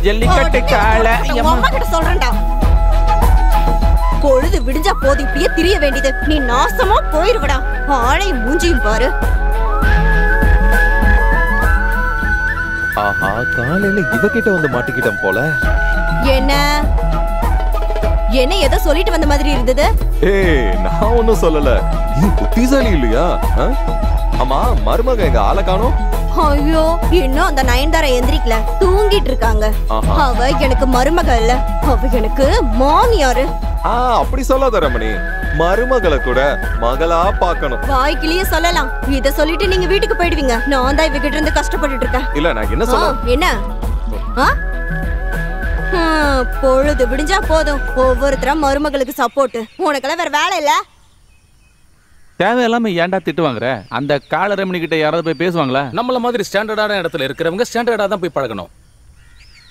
ஜல்லிக்கட்டு கால அம்மா கிட்ட சொல்றேன்டா. பொழுது விடிஞ்சா போது இப்படியே திரிய வேண்டியது. நீ நாசமா போயிருவடா. ஆளை மூஞ்சியும் பாரு. ஆஹா, காலையில இவகிட்ட வந்து மாட்டிக்கிட்டோம் போல. என்ன ஏதோ சொல்லிட்டு வந்த மாதிரி இருந்தது. ஏய், நான் ஒன்னும் சொல்லல. நீ புத்திசாலி இல்லையா? ஆமா, மருமக எங்க ஆளை காணோம். ஐயோ, இன்னும் அந்த நயன்தாரா எந்திரிக்கல, தூங்கிட்டு இருக்காங்க. அவ எனக்கு மருமக இல்ல, அவ எனக்கு மாமியாரு. அப்படி சொல்லாத ரமணி, மருமகளை கூட மகளா பாக்கணும். வாய்க்கிலேயே சொல்லலாம். இத சொல்லிட்டு நீங்க வீட்டுக்கு போயிடுவீங்க. நான் தான் இவகிட்ட இருந்து கஷ்டப்பட்டுட்டு இருக்கேன். இல்ல, நான் என்ன சொல்ல? என்ன பொழுது விடிஞ்சா போதும் ஒவ்வொருத்தரா மருமகளுக்கு சப்போர்ட். உனக்கெல்லாம் வேற வேலை இல்ல. தேவையில்லாம ஏன்டா திட்டு வாங்குற? அந்த கால ரமணி கிட்ட யாராவது போய் பேசுவாங்களா? நம்மள மாதிரி ஸ்டாண்டர்டான இடத்துல இருக்கிறவங்க ஸ்டாண்டர்டா தான் போய் பழகணும்.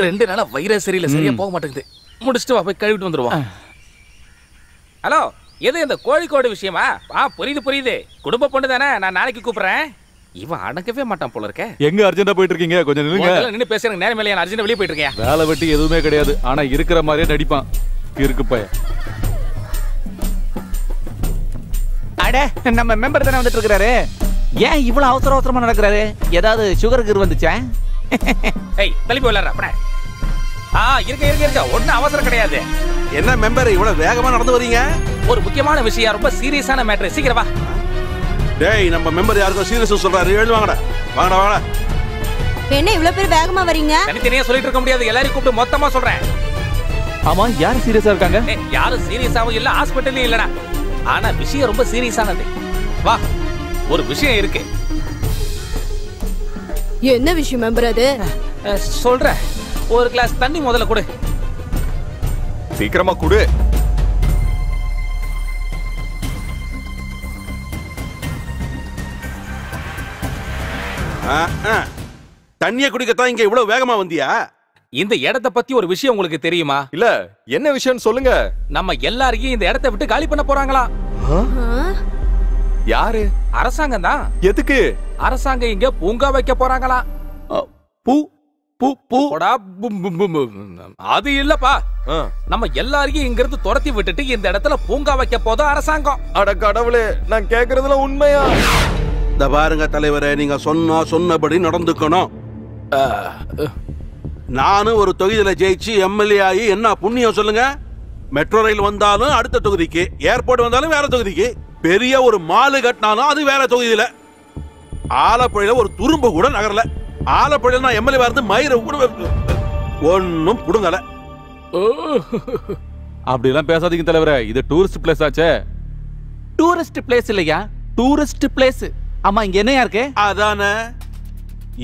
2 நாளா வைரஸ் சரியில்லை, சரியா போக மாட்டேங்குது. முடிச்சுட்டு வா, போய் கழுவிட்டு வந்துருவோம். ஹலோ, எது இந்த கோழிக்கோடு விஷயமா? புரியுது. குடும்ப பொண்ணு தானே, நான் நாளைக்கு கூப்பிடுறேன். இவன் அடங்கவே மாட்டான் போல இருக்க. எங்க அர்ஜென்டா போயிட்டு இருக்கீங்க? கொஞ்சம் நில்லுங்க. நின்னு பேசுறேன். நேரம் இல்லையா? அர்ஜென்ட் வெளியே போயிட்டு இருக்கேன். வேலை வெட்டி எதுவுமே கிடையாது, ஆனா இருக்கிற மாதிரியே நடிப்பான். இருக்கு பைய. அட, நம்ம மெம்பர் தானே வந்துட்டு இருக்காரு. ஏன் இவ்வளவு அவசரமா நடக்கிறாரு? ஏதாவது சுகருக்கு வந்துச்சா? ஏய், தள்ளி போய் விளையாடுற. இருக்க ஒன்னும் அவசரம் கிடையாது. என்ன மெம்பர் இவ்வளவு வேகமா நடந்து வரீங்க? ஒரு முக்கியமான விஷயம், ரொம்ப சீரியஸான மேட்டர். சீக்கிரம் வா. டேய், நம்ம மெம்பர் யாருக்கும் சீரியஸ் சொல்றாரு. எழுதுவாங்கடா. வாங்கடா. என்ன இவ்வளவு பேர் வேகமா வரீங்க? தனித்தனியா சொல்லிட்டு இருக்க முடியாது, எல்லாரையும் கூப்பிட்டு மொத்தமா சொல்றேன். ஆமா, யாரு சீரியஸா இருக்காங்க? யாரும் சீரியஸாவும் இல்ல, ஹாஸ்பிட்டல்லயும் இல்லடா. ஆனா விஷயம் ரொம்ப சீரியஸானது. வா, ஒரு விஷயம் இருக்கு. என்ன விஷயம் மெம்பர்? அது சொல்றேன். ஒரு கிளாஸ் தண்ணி முதல்ல கொடு. சீக்கிரமா கொடு. தண்ணிய குடிக்கத்தான் இங்க இவ்வளவு வேகமா வந்தியா? இந்த இடத்தை பத்தி ஒரு விஷயம் உங்களுக்கு தெரியுமா? இல்ல, என்ன விஷயம் சொல்லுங்க. நம்ம எல்லாரையும் இந்த இடத்தை விட்டு காலி பண்ண போறாங்களா? யாரு? அரசாங்கம் தான். எதுக்கு? அரசாங்கம் இங்க பூங்கா வைக்க போறாங்களா? பூ பூ பூ அது இல்லப்பா. நம்ம எல்லாரையும் இங்க இருந்து துரத்தி விட்டுட்டு இந்த இடத்துல பூங்கா வைக்க போதும் அரசாங்கம். அட கடவுளே, நான் கேக்குறதுல உண்மையா? இந்த பாருங்க தலைவரே, நீங்க சொன்னபடி நடந்துக்கணும். நானும் ஒரு தொகுதியில ஜெயிச்சு எம்எல்ஏ ஆகி என்ன புண்ணியம் சொல்லுங்க? மெட்ரோ ரயில் வந்தாலும் அடுத்த தொகுதிக்கு, ஏர்போர்ட் வந்தாலும் வேற தொகுதிக்கு, பெரிய ஒரு மாலு கட்டினாலும் அது வேற தொகுதியில. ஆலப்புழையில ஒரு துரும்பு கூட நகரல. ஆலப்புழையில நான் எம்எல்ஏ இருந்து மயிரை கூட ஒன்னும் புடுங்கல. அப்படி எல்லாம் பேசாதீங்க தலைவரே, இது டூரிஸ்ட் பிளேஸ் ஆச்சே. டூரிஸ்ட் பிளேஸ் இல்லையா, டூரிஸ்ட் பிளேஸ். ஆமா, இங்க என்னையா இருக்கு? அதானே,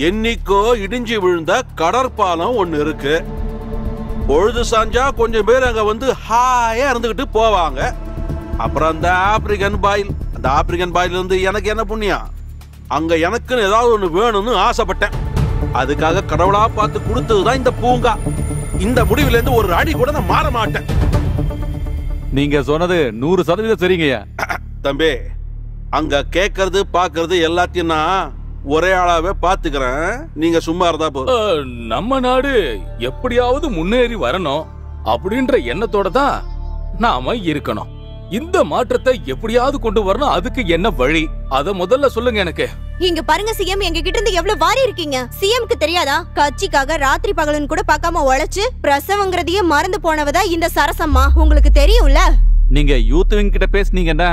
என்னைக்கோ இடிஞ்சு விழுந்த கடற்பாலம் ஒண்ணு இருக்கு. பொழுது சாஞ்சா கொஞ்சம் பேர் அங்க வந்து ஹாயா இருந்துகிட்டு போவாங்க. அப்புறம் அந்த ஆப்பிரிக்கன் பாயில் இருந்து எனக்கு என்ன புண்ணியம்? அங்க எனக்குன்னு ஏதாவது ஒண்ணு வேணும்னு ஆசைப்பட்டேன். அதுக்காக கடவுளா பார்த்து கொடுத்ததுதான் இந்த பூங்கா. இந்த முடிவுல இருந்து ஒரு அடி கூட நான் மாற மாட்டேன். நீங்க சொன்னது 100% சரிங்கய்யா. தம்பி, அங்க கேட்கறது பாக்குறது எல்லாத்தையும் நான் ஒரே ஆளாவே பாத்துக்கிறேன். நீங்க சும்மா இருந்தா போதும். நம்ம நாடு எப்படியாவது முன்னேறி வரணும் அப்படின்ற எண்ணத்தோட தான் நாம இருக்கணும். இந்த மாற்றத்தை எப்படியாவது கொண்டு வரணும். அதுக்கு என்ன வழி, அத முதல்ல சொல்லுங்க எனக்கு. இங்க பாருங்க சிஎம், எங்க கிட்ட இருந்து எவ்வளவு வாரி இருக்கீங்க. சிஎம்க்கு தெரியாதா? கட்சிக்காக ராத்திரி பகலன்னு கூட பார்க்காம உழைச்சு பிரசவங்கிறதையே மறந்து போனவதா இந்த சரசம்மா. உங்களுக்கு தெரியும்ல. நீங்க யூத் விங் கிட்ட பேசுனீங்கன்னா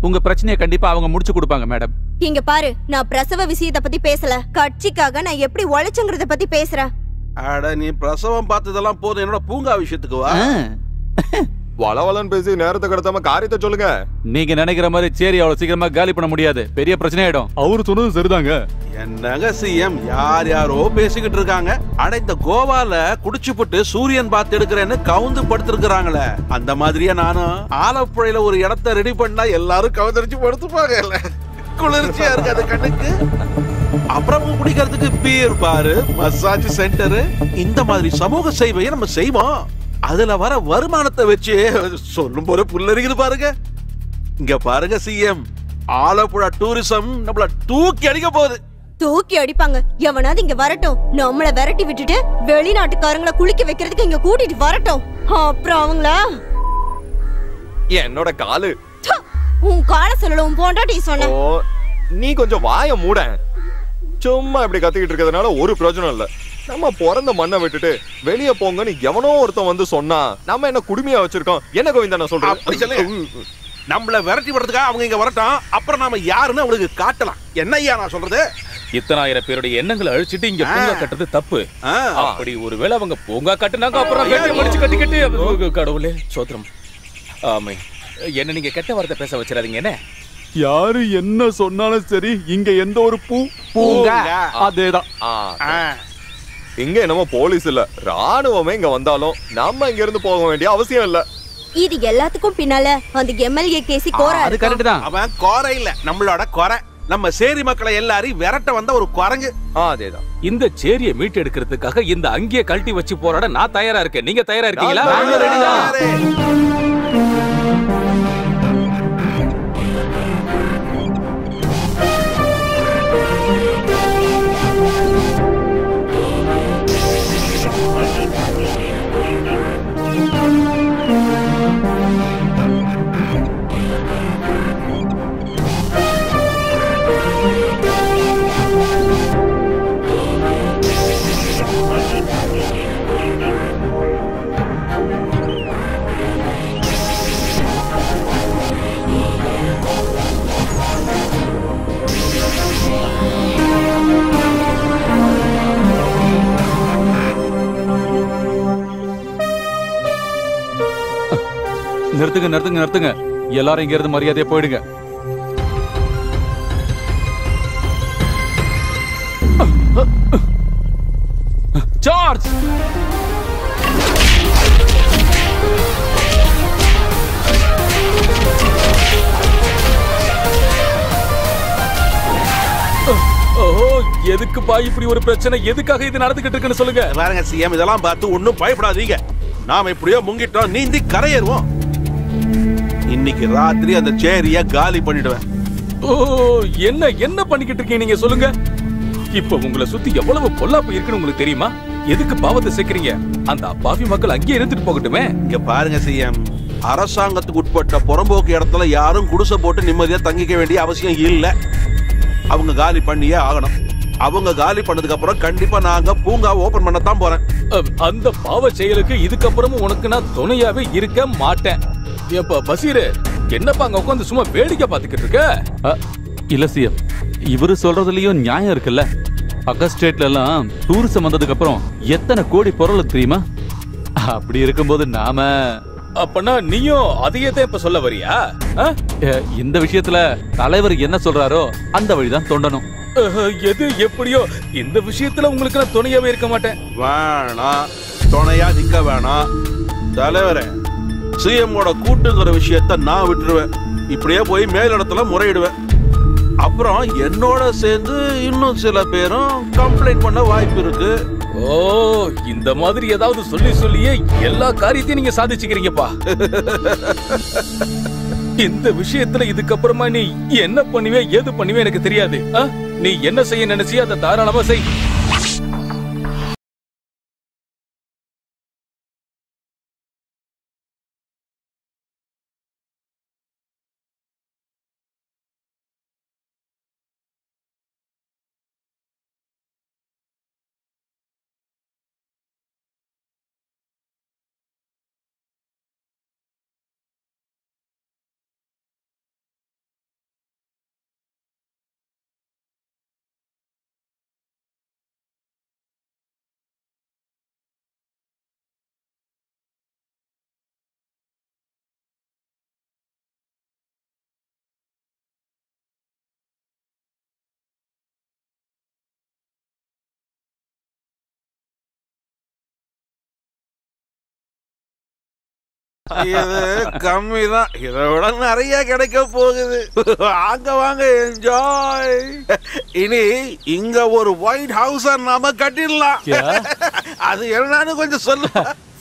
உங்க பிரச்சனையை கண்டிப்பா அவங்க முடிச்சு கொடுப்பாங்க மேடம். இங்க பாரு, நான் பிரசவ விஷயத்தை பத்தி பேசல, கட்சிக்காக நான் எப்படி உழைச்சங்கிறத பத்தி பேசுறேன். அட, நீ பிரசவம் பார்த்ததெல்லாம் போதும், என்னோட பூங்கா விஷயத்துக்கு வா. வளவலன்னு பேசி நேரத்தை கடத்தாம காரியத்தை சொல்லுங்க. நீங்க நினைக்கிற மாதிரி சரி அவ்வளவு சீக்கிரமா காலி பண்ண முடியாது, பெரிய பிரச்சனை ஆயிடும். அவரு சொன்னது சரிதாங்க. என்னங்க சிஎம், யாரோ பேசிக்கிட்டு இருக்காங்க. அட, இந்த கோவால குடிச்சுப்புட்டு சூரியன் பார்த்து எடுக்கிறேன்னு கவுந்து படுத்திருக்கிறாங்களே, அந்த மாதிரியே நானும் ஆலப்புழையில ஒரு இடத்தை ரெடி பண்ணா எல்லாரும் கவுந்தரிச்சு படுத்துப்பாங்க. குளிர்ச்சியா இருக்கு அது கண்ணுக்கு. அப்புறம் குடிக்கிறதுக்கு பீர் பாரு, மசாஜ் சென்டர், இந்த மாதிரி சமூக சேவையை நம்ம செய்வோம். அதுல வர வருமானத்தை வச்சு சொல்லும் போல புல்லரிக்குது பாருங்க. இங்க பாருங்க சிஎம், ஆலப்புழா டூரிசம் நம்மள தூக்கி அடிக்க போகுது. தூக்கி அடிப்பாங்க. எவனாவது இங்க வரட்டும், நம்மள விரட்டி விட்டுட்டு வெளிநாட்டுக்காரங்களை குளிக்க வைக்கிறதுக்கு இங்க கூட்டிட்டு வரட்டும். அப்புறம் அவங்கள என்னோட காலு. உன் காலை சொல்லல, உன் பொண்டாட்டி சொன்ன. ஓ, நீ கொஞ்சம் வாய மூட. சும்மா இப்படி கத்திக்கிட்டு இருக்கிறதுனால ஒரு பிரயோஜனம் இல்ல. நம்ம பிறந்த மண்ணை விட்டுட்டு வெளியே போங்கன்னு எவனோ ஒருத்தன் வந்து சொன்னா நம்ம என்ன குடுமையா வச்சிருக்கோம். என்ன கோவிந்தா நான் சொல்றேன், நம்மள விரட்டி விடுறதுக்காக அவங்க இங்க வரட்டும், அப்புறம் நாம யாருன்னு அவங்களுக்கு காட்டலாம். என்ன ஐயா நான் சொல்றது? இத்தனாயிரம் பேருடைய எண்ணங்களை அழிச்சிட்டு இங்க பூங்கா கட்டுறது தப்பு. அப்படி ஒருவேளை அவங்க பூங்கா கட்டுனாங்க அப்புறம் கட்டி கடவுளே சோத்திரம். ஆமை, என்ன நீங்க கெட்ட வார்த்தை பேச வச்சிடாதீங்க. என்ன யாரு என்ன சொன்னாலும் சரி, இங்க எந்த ஒரு பூங்கா அதேதான். இங்க என்னமோ போலீஸ் இல்ல, ராணுவமே இங்க வந்தாலும் நம்ம இங்க இருந்து போக வேண்டிய அவசியம் இல்ல. இது எல்லாத்துக்கும் பின்னால அந்த எம்எல்ஏ கேசி கோரா. அது கரெக்ட் தான். அவன் கோரை இல்ல, நம்மளோட குறை. நம்ம சேரி மக்களை எல்லாரையும் விரட்ட வந்த ஒரு குரங்கு. அதேதான். இந்த சேரியை மீட்டு எடுக்கிறதுக்காக இந்த அங்கேயே கழட்டி வச்சு போராட நான் தயாரா இருக்கேன். நீங்க தயாரா இருக்கீங்களா? நிறுத்துங்க நிறுத்துங்க நிறுத்துங்க, எல்லாரும் இங்க இருந்து மரியாதையா போயிடுங்க. சார்ஜ்! எதுக்குப்பா இப்படி ஒரு பிரச்சனை? எதுக்காக இது நடந்துகிட்டு இருக்குன்னு சொல்லுங்க. பாருங்க சிஎம், இதெல்லாம் பார்த்து ஒண்ணும் பயப்படாதீங்க. நாம எப்படியோ முங்கிட்டோம், நீந்தி கரையேறுவோம். இன்னைக்கு ராத்திரி அந்த சேரிய காலி பண்ணிடுவேன். ஓ, என்ன என்ன பண்ணிக்கிட்டு இருக்கீங்க நீங்க சொல்லுங்க. இப்ப உங்களை சுத்தி எவ்வளவு பொல்லாப்பு இருக்குன்னு உங்களுக்கு தெரியுமா? எதுக்கு பாவத்தை சேர்க்கிறீங்க? அந்த அப்பாவி மக்கள் அங்கேயே இருந்துட்டு போகட்டுமே. இங்க பாருங்க சிஎம், அரசாங்கத்துக்கு உட்பட்ட புறம்போக்கு இடத்துல யாரும் குடிசை போட்டு நிம்மதியா தங்கிக்க வேண்டிய அவசியம் இல்ல. அவங்க காலி பண்ணியே ஆகணும். அவங்க காலி பண்ணதுக்கு அப்புறம் கண்டிப்பா நாங்க பூங்கா ஓபன் பண்ணத்தான் போறேன். அந்த பாவ செயலுக்கு இதுக்கப்புறமும் உனக்கு நான் துணையாவே இருக்க மாட்டேன். ஏப்பா பசீரு, என்னப்பா அங்க உட்காந்து சும்மா வேடிக்கை பார்த்துக்கிட்டு இருக்க? இல்ல சிஎம், இவரு சொல்றதுலயும் நியாயம் இருக்குல்ல. அகஸ்டேட்ல எல்லாம் டூரிசம் வந்ததுக்கு அப்புறம் எத்தனை கோடி பொருள் தெரியுமா? அப்படி இருக்கும்போது நாம அப்பனா நீயும் அதையே தான் இப்ப சொல்ல வரியா? இந்த விஷயத்துல தலைவர் என்ன சொல்றாரோ அந்த வழிதான் தோண்டணும். எது எப்படியோ இந்த விஷயத்துல உங்களுக்கு நான் துணையாவே இருக்க மாட்டேன். வேணாம், துணையா நிக்க வேணாம். தலைவரே, சிஎம்மோட கூட்டுங்கிற விஷயத்த நான் விட்டுருவேன். இப்படியே போய் மேலிடத்துல முறையிடுவேன். அப்புறம் என்னோட சேர்ந்து இன்னும் சில பேரும் கம்ப்ளைண்ட் பண்ண வாய்ப்பு இருக்கு. ஓ, இந்த மாதிரி ஏதாவது சொல்லி சொல்லியே எல்லா காரியத்தையும் நீங்க சாதிச்சுக்கிறீங்கப்பா. இந்த விஷயத்துல இதுக்கப்புறமா நீ என்ன பண்ணுவே ஏது பண்ணுவே எனக்கு தெரியாது. நீ என்ன செய்ய நினைச்சியா அதை தாராளமா செய். இது கம்மிதான், இதை விட நிறைய கிடைக்க போகுது. வாங்க வாங்க, என்ஜாய். இனி இங்க ஒரு ஒயிட் ஹவுஸ் நாம கட்டிடலாம். அது என்னன்னு கொஞ்சம் சொல்லு.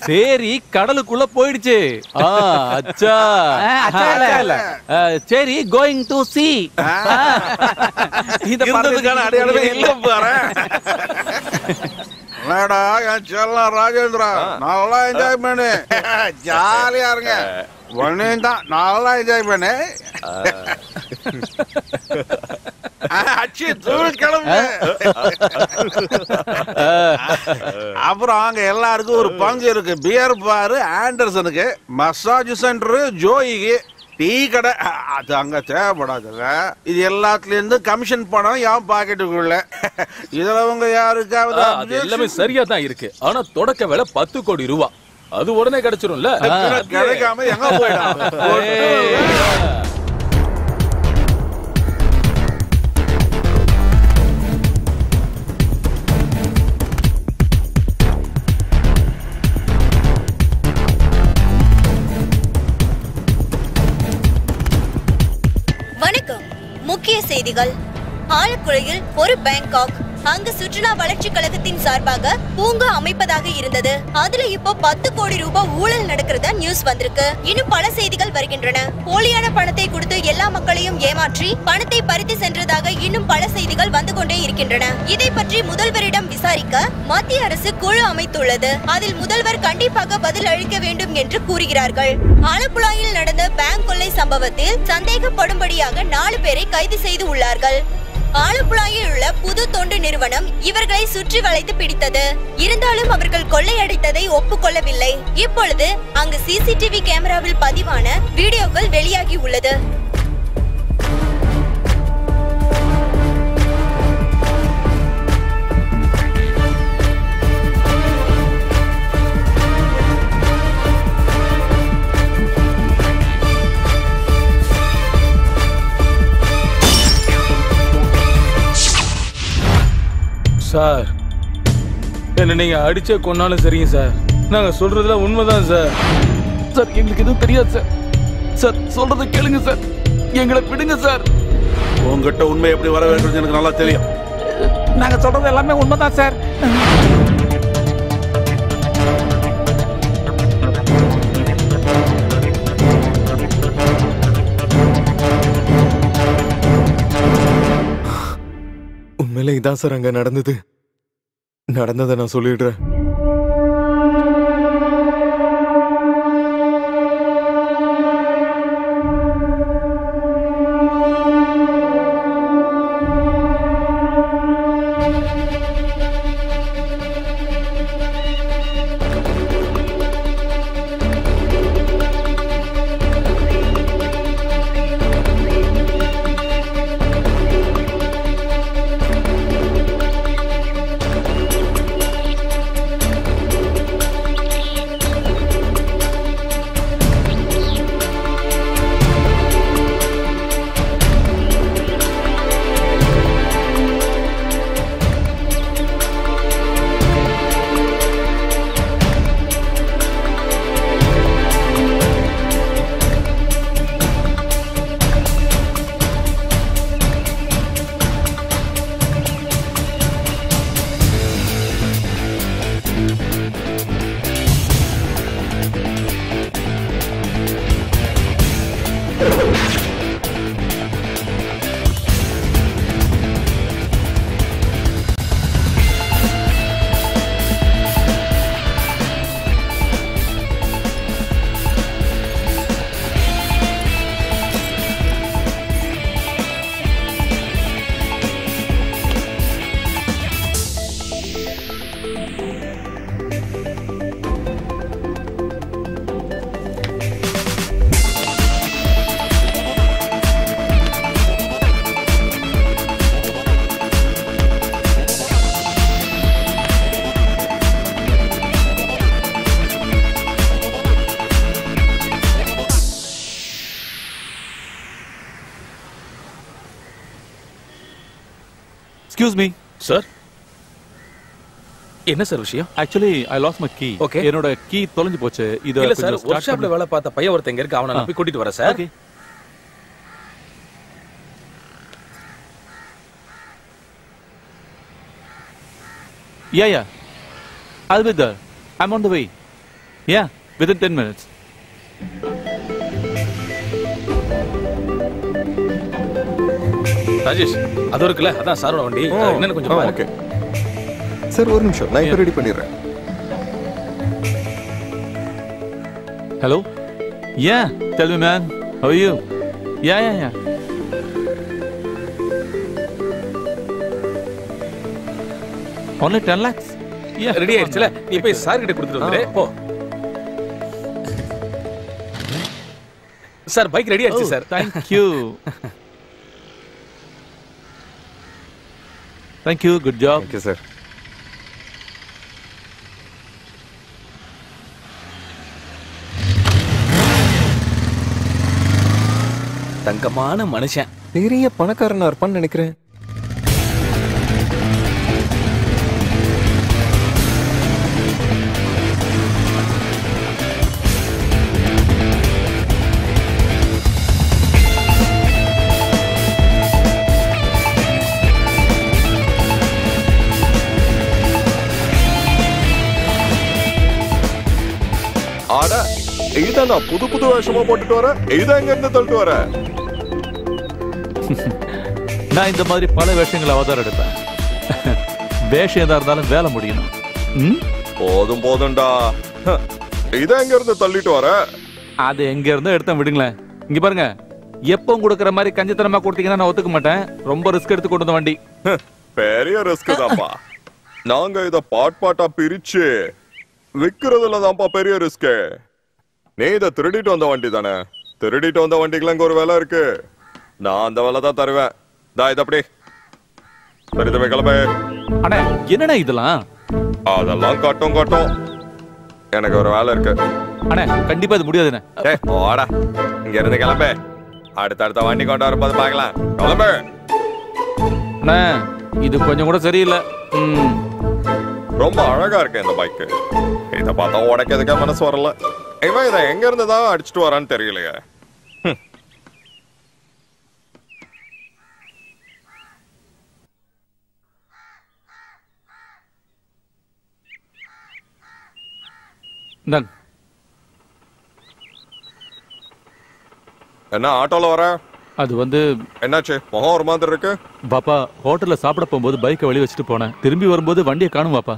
சரி கடலுக்குள்ள போயிடுச்சு. அச்சா இல்ல. சரி கோயிங் டு சி. இருந்ததுக்கான அடையாளமே இல்ல பாரு. என்னடா என் செல்லம் ராஜேந்திரா, நல்லா என்ஜாய் பண்ணு, ஜாலியா இருங்க. ஒன்னையும் தான் நல்லா என்ஜாய் பண்ணு. அச்சி தூள் கிளம்பு. அப்புறம் அங்க எல்லாருக்கும் ஒரு பங்கு இருக்கு. பியர் பாரு ஆண்டர்சனுக்கு, மசாஜ் சென்டர் ஜோயிக்கு, டீ கடை அது அங்க தேவைப்படாதுல்ல. இது எல்லாத்துல இருந்து கமிஷன் பணம் என் பாக்கெட்டுக்குள்ள. இதுல உங்க யாருக்காவது அது எல்லாமே சரியா தான் இருக்கு. ஆனா தொடக்க விலை 10 கோடி ரூபாய். அது உடனே கிடைச்சிரும்ல. கிடைக்காம எங்க போயிடும். வணக்கம். முக்கிய செய்திகள். ஆலப்புழையில் ஒரு பேங்காக். அங்கு சுற்றுலா வளர்ச்சி கழகத்தின் சார்பாக பூங்கா அமைப்பதாக இருந்தது. அதுல இப்போ 10 கோடி ரூபாய் ஊழல் நடக்கிறதா நியூஸ் வந்திருக்கு. இன்னும் பல செய்திகள் வருகின்றன. போலியான பணத்தை கொடுத்து எல்லா மக்களையும் ஏமாற்றி பணத்தை பறித்து சென்றதாக இன்னும் பல செய்திகள் வந்து கொண்டே இருக்கின்றன. இதை பற்றி முதல்வரிடம் விசாரிக்க மத்திய அரசு குழு அமைத்துள்ளது. அதில் முதல்வர் கண்டிப்பாக பதில் அளிக்க வேண்டும் என்று கூறுகிறார்கள். ஆலப்புழாயில் நடந்த பேங்க் கொள்ளை சம்பவத்தில் சந்தேகப்படும்படியாக 4 பேரை கைது செய்து உள்ளார்கள். ஆலப்புழாயில் உள்ள புது தொண்டு நிறுவனம் இவர்களை சுற்றி வளைத்து பிடித்தது. இருந்தாலும் அவர்கள் கொள்ளையடித்ததை ஒப்புக்கொள்ளவில்லை. இப்பொழுது அங்கு சிசிடிவி கேமராவில் பதிவான வீடியோக்கள் வெளியாகி உள்ளது. சார், என்ன நீங்க அடிச்சே கொன்னாலும் சரிங்க சார். நாங்க சொல்றதுல உண்மைதான் சார். சார் எங்களுக்கு எதுவும் தெரியாது சார். சார் சொல்றதை கேளுங்க சார், எங்களை விடுங்க சார். உங்ககிட்ட உண்மை எப்படி வர வேண்டும் எனக்கு நல்லா தெரியும். நாங்க சொல்றது எல்லாமே உண்மைதான் சார். உண்மையிலே இதான் சார் அங்க நடந்தது. நடந்ததை நான் சொல்லிடுறேன். Excuse me. சார், என்ன சார் விஷயம்? Actually, I lost my key. Okay. என்னோட கீ தொலைஞ்சு போச்சு. இத இல்ல சார், ஒர்க் ஷாப்ல வேலை பார்த்த பையன் ஒருத்தங்க இருக்கு, அவனை நான் போய் கூட்டிட்டு வரேன் sir. Okay. Yeah. I'll be there. I'm on the way. Yeah, within 10 minutes. Rajesh அது இருக்குல்ல அதான் சாரோட வண்டி என்னன்னு கொஞ்சம் பாரு. ஓகே சார் ஒரு நிமிஷம் நான் இப்போ ரெடி பண்ணிடுறேன். Hello? Yeah, tell me, man. How are you? Yeah. Only 10 lakhs? Yeah. Ready ஆயிடுச்சுல நீ போய் சார் கிட்ட கொடுத்துட்டு வந்துரு போ. சார் பைக் ரெடி ஆயிடுச்சு sir. Thank you. Thank you, good job. Okay sir. தங்கமான மனுஷன். பெரிய பணக்காரனா இருப்பான்னு நினைக்கிறேன். ஆடா இதான் நான் புது வேஷமா போட்டுட்டு வரேன். இதான் எங்க இருந்து தள்ளிட்டு வர? நான் இந்த மாதிரி பல வேஷங்களை அவதாரம் எடுப்பேன். வேஷம் எதா இருந்தாலும் வேலை முடியணும். போதும்டா. இதான் எங்க இருந்து தள்ளிட்டு வர? அது எங்க இருந்தோ எடுத்தேன் விடுங்களேன். இங்க பாருங்க, எப்பவும் கொடுக்கற மாதிரி கஞ்சித்தனமா கொடுத்தீங்கன்னா நான் ஒத்துக்க மாட்டேன். ரொம்ப ரிஸ்க் எடுத்து கொண்டு வந்த வண்டி. பெரிய ரிஸ்க் தான்ப்பா. நாங்க இத பாட்டா பிரிச்சு விக்கிறதுல தான்ப்பா பெரிய ரிஸ்க். நீ இத திருடிட்டு வந்த வண்டி தானே? திருடிட்டு வந்த வண்டிக்கு இங்க ஒரு விலை இருக்கு. நான் அந்த விலை தான் தருவேன். இது அப்படி சரி தம்பி கிளம்பு. அண்ணே என்னண்ணா இதெல்லாம்? அதெல்லாம் காட்டும். எனக்கு ஒரு வேலை இருக்கு. அண்ணே கண்டிப்பா இது முடியாதுண்ணே. ஓடா இங்க இருந்து கிளம்பு. அடுத்த வண்டி கொண்டு வரும்போது பார்க்கலாம். கிளம்பு. அண்ணே இது கொஞ்சம் கூட சரியில்லை. ரொம்ப அழகா இருக்கு இந்த பைக்கு. இத பார்த்தா உடைக்கிறதுக்கே மனசு வரல. இவன் இதை எங்க இருந்து தான் அடிச்சுட்டு வரான்னு தெரியலையே. என்ன ஆட்டோல வர? அது வந்து என்னாச்சு? முகம் ஒரு மாதிரி இருக்கு. பாப்பா ஹோட்டல்ல சாப்பிட போகும்போது பைக்கை வெளிய வச்சுட்டு போனேன். திரும்பி வரும்போது வண்டியை காணும் பாப்பா.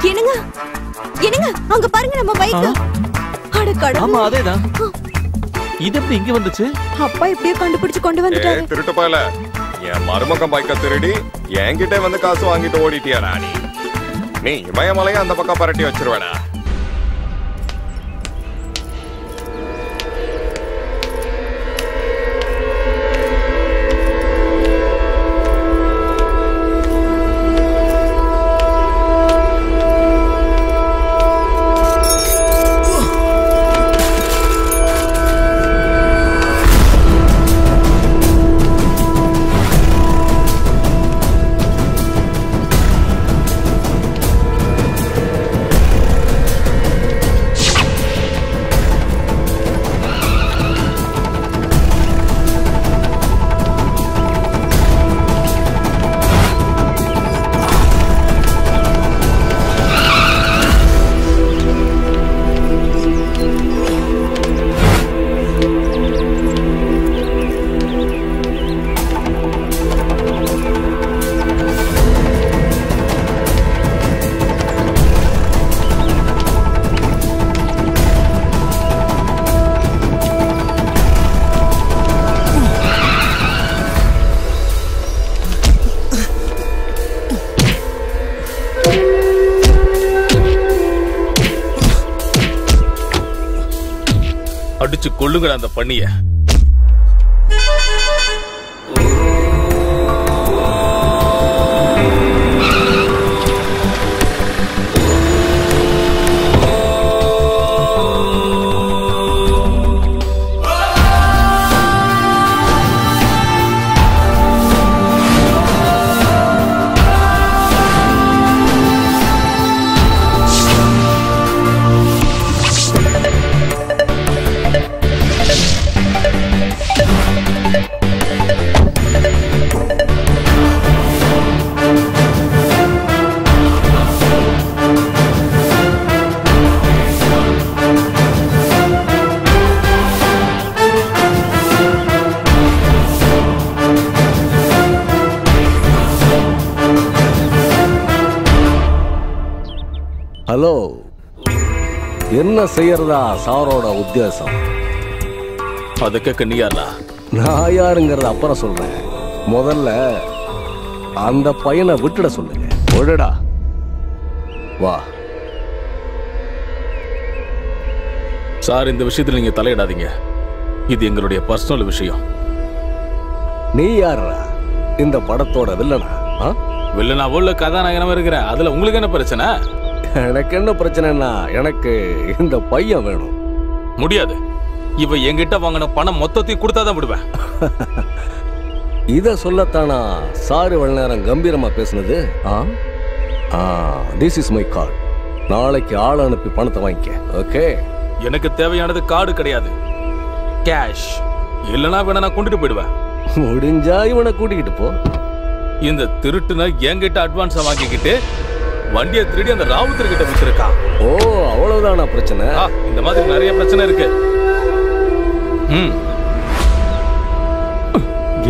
என்னங்க அங்க பாருங்க நம்ம பைக். அட கடவுளே. ஆமா அதேதான். இது எப்படி இங்க வந்துச்சு? அப்பா இப்படியே கண்டுபிடிச்சு கொண்டு வந்துட்டாரு. திருட்டு போயல. என் மருமகன் பைக்கை திருடி என்கிட்ட வந்து காசு வாங்கிட்டு ஓடிட்டியாடா நீ? நீ இமயமலையை அந்த பக்கம் பரட்டி வச்சிருவேடா. அடிச்சு கொள்ளுங்கடா அந்த பண்ணிய. என்ன செய்யறதா சாரோட உத்தேசம்? அதை கேட்க நீ யாரா? நான் யாருங்கிறத அப்புறம் சொல்றேன். முதல்ல அந்த பையனை விட்டுட சொல்லுங்க. விடுடா. வா. சார், இந்த விஷயத்துல நீங்க தலையிடாதீங்க. இது எங்களுடைய பர்சனல் விஷயம். நீ யாரா? இந்த படத்தோட வில்லனா? வில்லனா உள்ள கதாநாயகனமா இருக்கிறேன். அதுல உங்களுக்கு என்ன பிரச்சனை? எனக்கு என்ன பிரச்சனைன்னா, எனக்கு இந்த பையன் வேணும். முடியாது. இவ என்கிட்ட வாங்கின பணம் மொத்தத்தையும் கொடுத்தாதான் விடுவேன். இத சொல்லத்தானா சாரு இவ்வளவு நேரம் கம்பீரமா பேசுனது? This is my card. நாளைக்கு ஆள் அனுப்பி பணத்தை வாங்கிக்க. ஓகே? எனக்கு தேவையானது கார்டு கிடையாது, கேஷ். இல்லனா வேணா நான் கொண்டுட்டு போயிடுவேன். முடிஞ்சா இவனை கூட்டிக்கிட்டு போ. இந்த திருட்டுன என்கிட்ட அட்வான்ஸா வாங்கிக்கிட்டு வண்டியை திருடி அந்த ராவுத்தர் கிட்ட வித்துருக்கான். ஓ, அவ்வளவுதானா பிரச்சனை? இந்த மாதிரி நிறைய பிரச்சனை இருக்கு.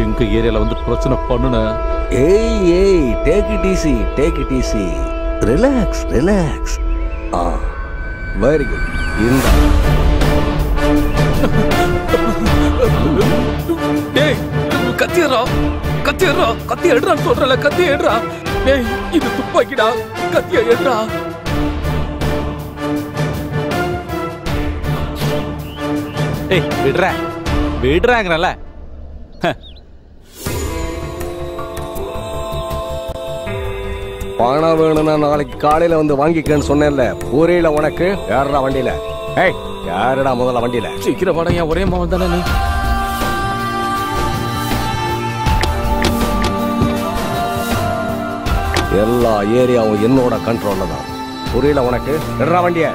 எங்க ஏரியால வந்து பிரச்சனை பண்ணுன. ஏய், take it easy, take it easy. Relax, relax. Very good. இந்த டேய், கத்தியறா, கத்தியறா, கத்தி எடுறான்னு சொல்றல, கத்தி எடுறா. டேய், இது துப்பாக்கிடா, கத்திய எடுறா. ஏய், விடுறாங்கறல. பணம் வேணும்னா நாளைக்கு காலையில வந்து வாங்கிக்கன்னு சொன்னேன்ல. புரியல உனக்கு? யாரா வண்டியில? ஏய், யாருடா முதல்ல வண்டியில? சீக்கிரம் வாடா, என் ஒரே மாவன் தானே நீ. எல்லா ஏரியாவும் என்னோட கண்ட்ரோல்ல தான். புரியல உனக்கு? எடுறா வண்டிய.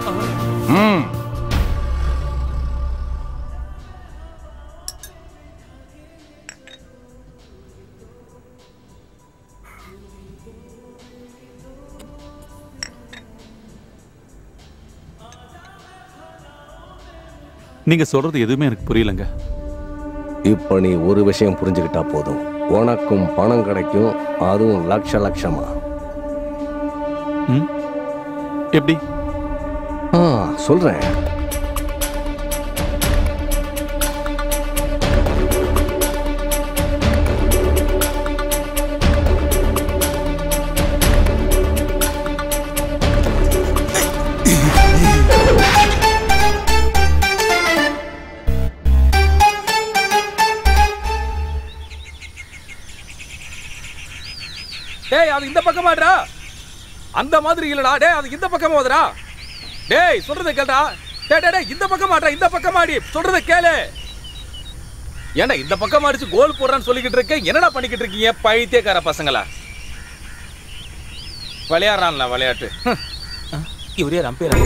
நீங்க சொல்றது எதுவுமே எனக்கு புரியலங்க. இப்ப நீ ஒரு விஷயம் புரிஞ்சுக்கிட்டா போதும். உனக்கும் பணம் கிடைக்கும், அதுவும் லட்ச லட்சமா. எப்படி? சொல்றேன். டேய், அது இந்த பக்கமா மாட்றா. அந்த மாதிரி இல்லடா. டேய், அது இந்த பக்கமா ஓதுடா. டேய், சொல்றத கேளுடா. டேய், இந்த பக்கம் மாட்றா, இந்த பக்கம் மாடி. சொல்றத கேளு. ஏன்னா இந்த பக்கம் அடிச்சு கோல் போடுறான்னு சொல்லிக்கிட்டு இருக்கேன். என்னடா பண்ணிக்கிட்டு இருக்கீங்க பைத்தியக்கார பசங்களா? விளையாடுறான்ல விளையாட்டு. இவரே ரம்பேரா?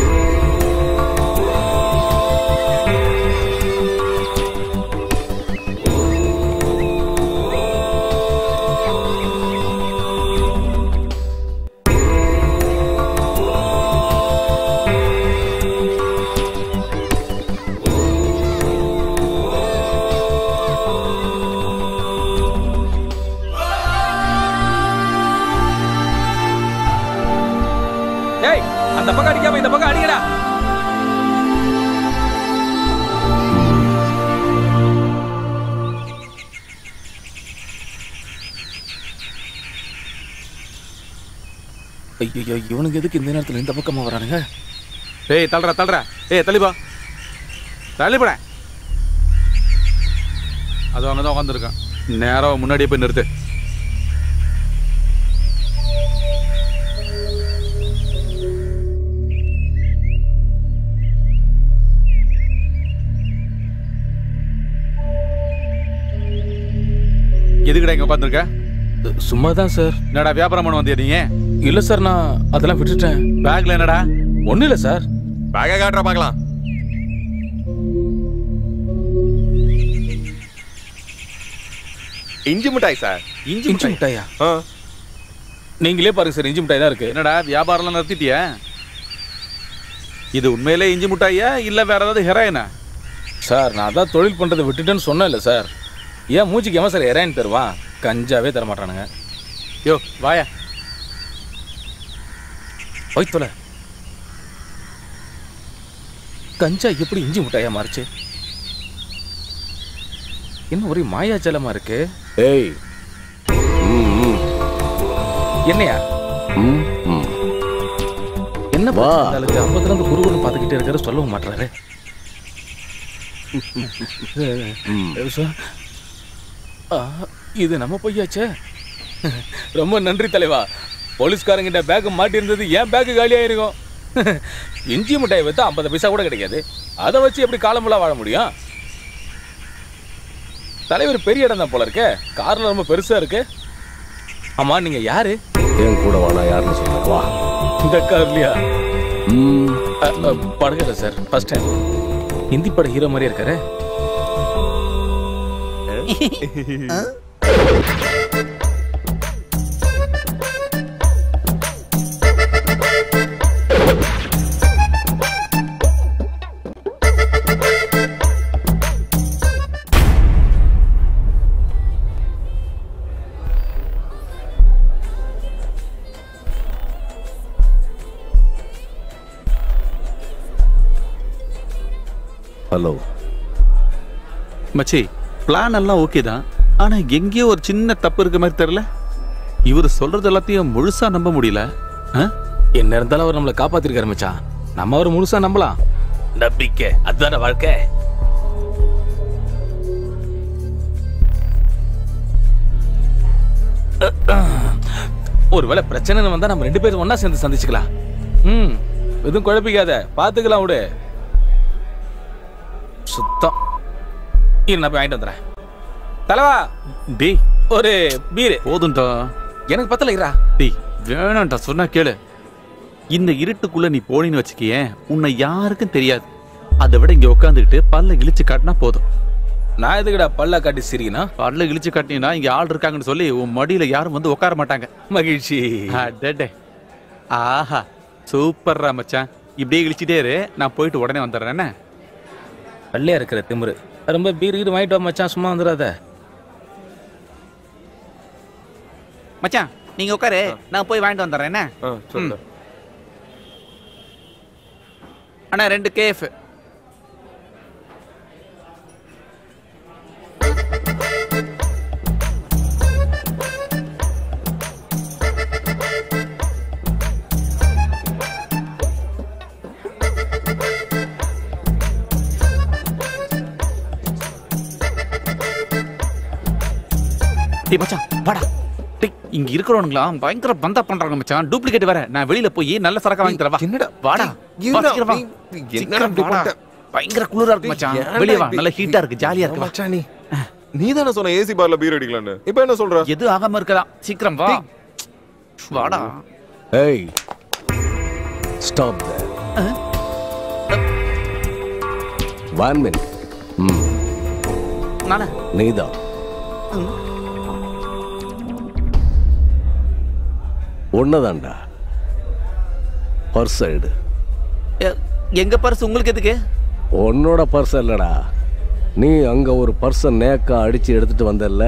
அந்த பக்கம் அடிக்காம இந்த பக்கம் அடிக்கடா. ஐயோ, இவனுக்கு எதுக்கு இந்த நேரத்துல இந்த பக்கமா வரானுங்க? டேய், தள்ளுற. ஏய், தள்ளிப்பா, தள்ளிப்பட. அது அங்கதான் உட்காந்துருக்கான். நேரம் முன்னாடியே போய் நிறுத்து. எதுக்குடா இங்க உட்காந்துருக்க? சும்மா தான் சார். என்னடா வியாபாரம் பண்ண வந்தியா நீங்க? இல்ல சார், நான் அதெல்லாம் விட்டுட்டேன். பேக்ல என்னடா? ஒண்ணு இல்ல சார். பேக்க காட்டுற பார்க்கலாம். இஞ்சி மிட்டாய் சார். இஞ்சி மிட்டாயா? நீங்களே பாருங்க சார், இஞ்சி மிட்டாய் தான் இருக்கு. என்னடா வியாபாரம்லாம் நிறுத்திட்டியா? இது உண்மையிலே இஞ்சி மிட்டாயா இல்ல வேற ஏதாவது ஹெராயினா? சார், நான் தான் தொழில் பண்றதை விட்டுட்டேன்னு சொன்னேன்ல சார். ஏன் மூச்சுக்கு ஏமா சார் ஹெராயின் தருவான்? கஞ்சாவே தரமாட்டானுங்க. யோ வாயா, போய் தொலை. கஞ்சா எப்படி இஞ்சி முட்டாயா மாறுச்சு? என்ன ஒரே மாயாஜலமா இருக்கு. ஏய் என்னையா என்ன அப்பத்துல இருந்து குருகுரு பாத்துக்கிட்டே இருக்காரு, சொல்லவும் மாட்டாரு. இது நம்ம பொய்யாச்சே. ரொம்ப நன்றி தலைவா. போலீஸ்காரங்கிட்ட பேக் மாட்டி இருந்தது, என் பேக் காலியாயிருக்கும். இஞ்சி மிட்டாயை வைத்தா 50 பைசா கூட கிடைக்காது. அதை வச்சு எப்படி காலமெல்லாம் வாழ முடியும்? தலைவர் பெரிய இடம் தான் போல இருக்கு, கார்ல ரொம்ப பெருசா இருக்கு. ஆமா, நீங்க யாரு? என் கூட வானா யாருன்னு சொல்லுங்க. வா. இந்த கார்லயா? படகல சார், ஃபர்ஸ்ட் டைம். ஹிந்தி பட ஹீரோ மாதிரியே இருக்காரு. ஹலோ மச்சி, பிளான் எல்லாம் ஓகே தான். ஆனா எங்கேயோ ஒரு சின்ன தப்பு இருக்க மாதிரி தெரியல. இவர் சொல்றது எல்லாத்தையும் முழுசா நம்ப முடியல. என்ன இருந்தாலும் அவர் நம்மளை காப்பாத்திருக்காரு மச்சான். நம்ம அவர் முழுசா நம்பலாம். நம்பிக்கை அதுதான வாழ்க்கை. ஒருவேளை பிரச்சனை வந்தா நம்ம 2 பேரும் ஒன்னா சேர்ந்து சந்திச்சுக்கலாம். எதுவும் குழப்பிக்காத, பாத்துக்கலாம் விடு. சுத்தம். நான் போய் வாங்கிட்டு வந்துடுறேன். தலைவா, டேய் ஒரு பீரு போதும்டா. எனக்கு பத்தல இரா. டேய் வேணாம்டா, சொன்னா கேளு. இந்த இருட்டுக்குள்ள நீ போனீன்னு வச்சுக்கியே, உன்னை யாருக்கும் தெரியாது. அதை விட இங்க உட்காந்துக்கிட்டு பல்ல இழிச்சு காட்டினா போதும். நான் எதுக்குடா பல்ல காட்டி சிரிக்கணும்? பல்ல இழிச்சு காட்டினா இங்க ஆள் இருக்காங்கன்னு சொல்லி உன் மடியில யாரும் வந்து உட்கார மாட்டாங்க. மகிழ்ச்சி. ஆஹா, சூப்பர்ரா மச்சான். இப்படியே இழிச்சிட்டே இரு, நான் போயிட்டு உடனே வந்துடுறேன். என்ன வெள்ளையா இருக்கிற திமிரு. ரொம்ப பீர் கீர் வாங்கிட்டு வா மச்சான், சும்மா வந்துடாத. மச்சான் நீங்க உட்காரு, நான் போய் வாங்கிட்டு வந்துடுறேன். என்ன அண்ணா 2 கேஃப். மச்சான் வாடா. இங்க இருக்கிறவனுங்களா பயங்கர பந்தா பண்றாங்க மச்சான். டூப்ளிகேட் வேற. நான் வெளியில போய் நல்ல சரக்கு வாங்கி தரவா? என்னடா வாடா. பயங்கர குளிரா இருக்கு மச்சான். வெளிய வா, நல்ல ஹீட்டா இருக்கு, ஜாலியா இருக்கு மச்சான். நீ தானே சொன்ன ஏசி பார்ல பீர் அடிக்கலாம்னு. இப்போ என்ன சொல்ற? எது ஆகாம இருக்கலாம். சீக்கிரம் வா. வாடா. ஏய் ஸ்டாப் தேர். 1 minute. நானா? நீதான். ஒன்னதான்டா. பர்ஸ் எடு. எங்க பர்ஸ் உங்களுக்கு எதுக்கு? உன்னோட பர்ஸ் இல்லடா. நீ அங்க ஒரு பர்ஸ நேக்கா அடிச்சு எடுத்துட்டு வந்தல்ல,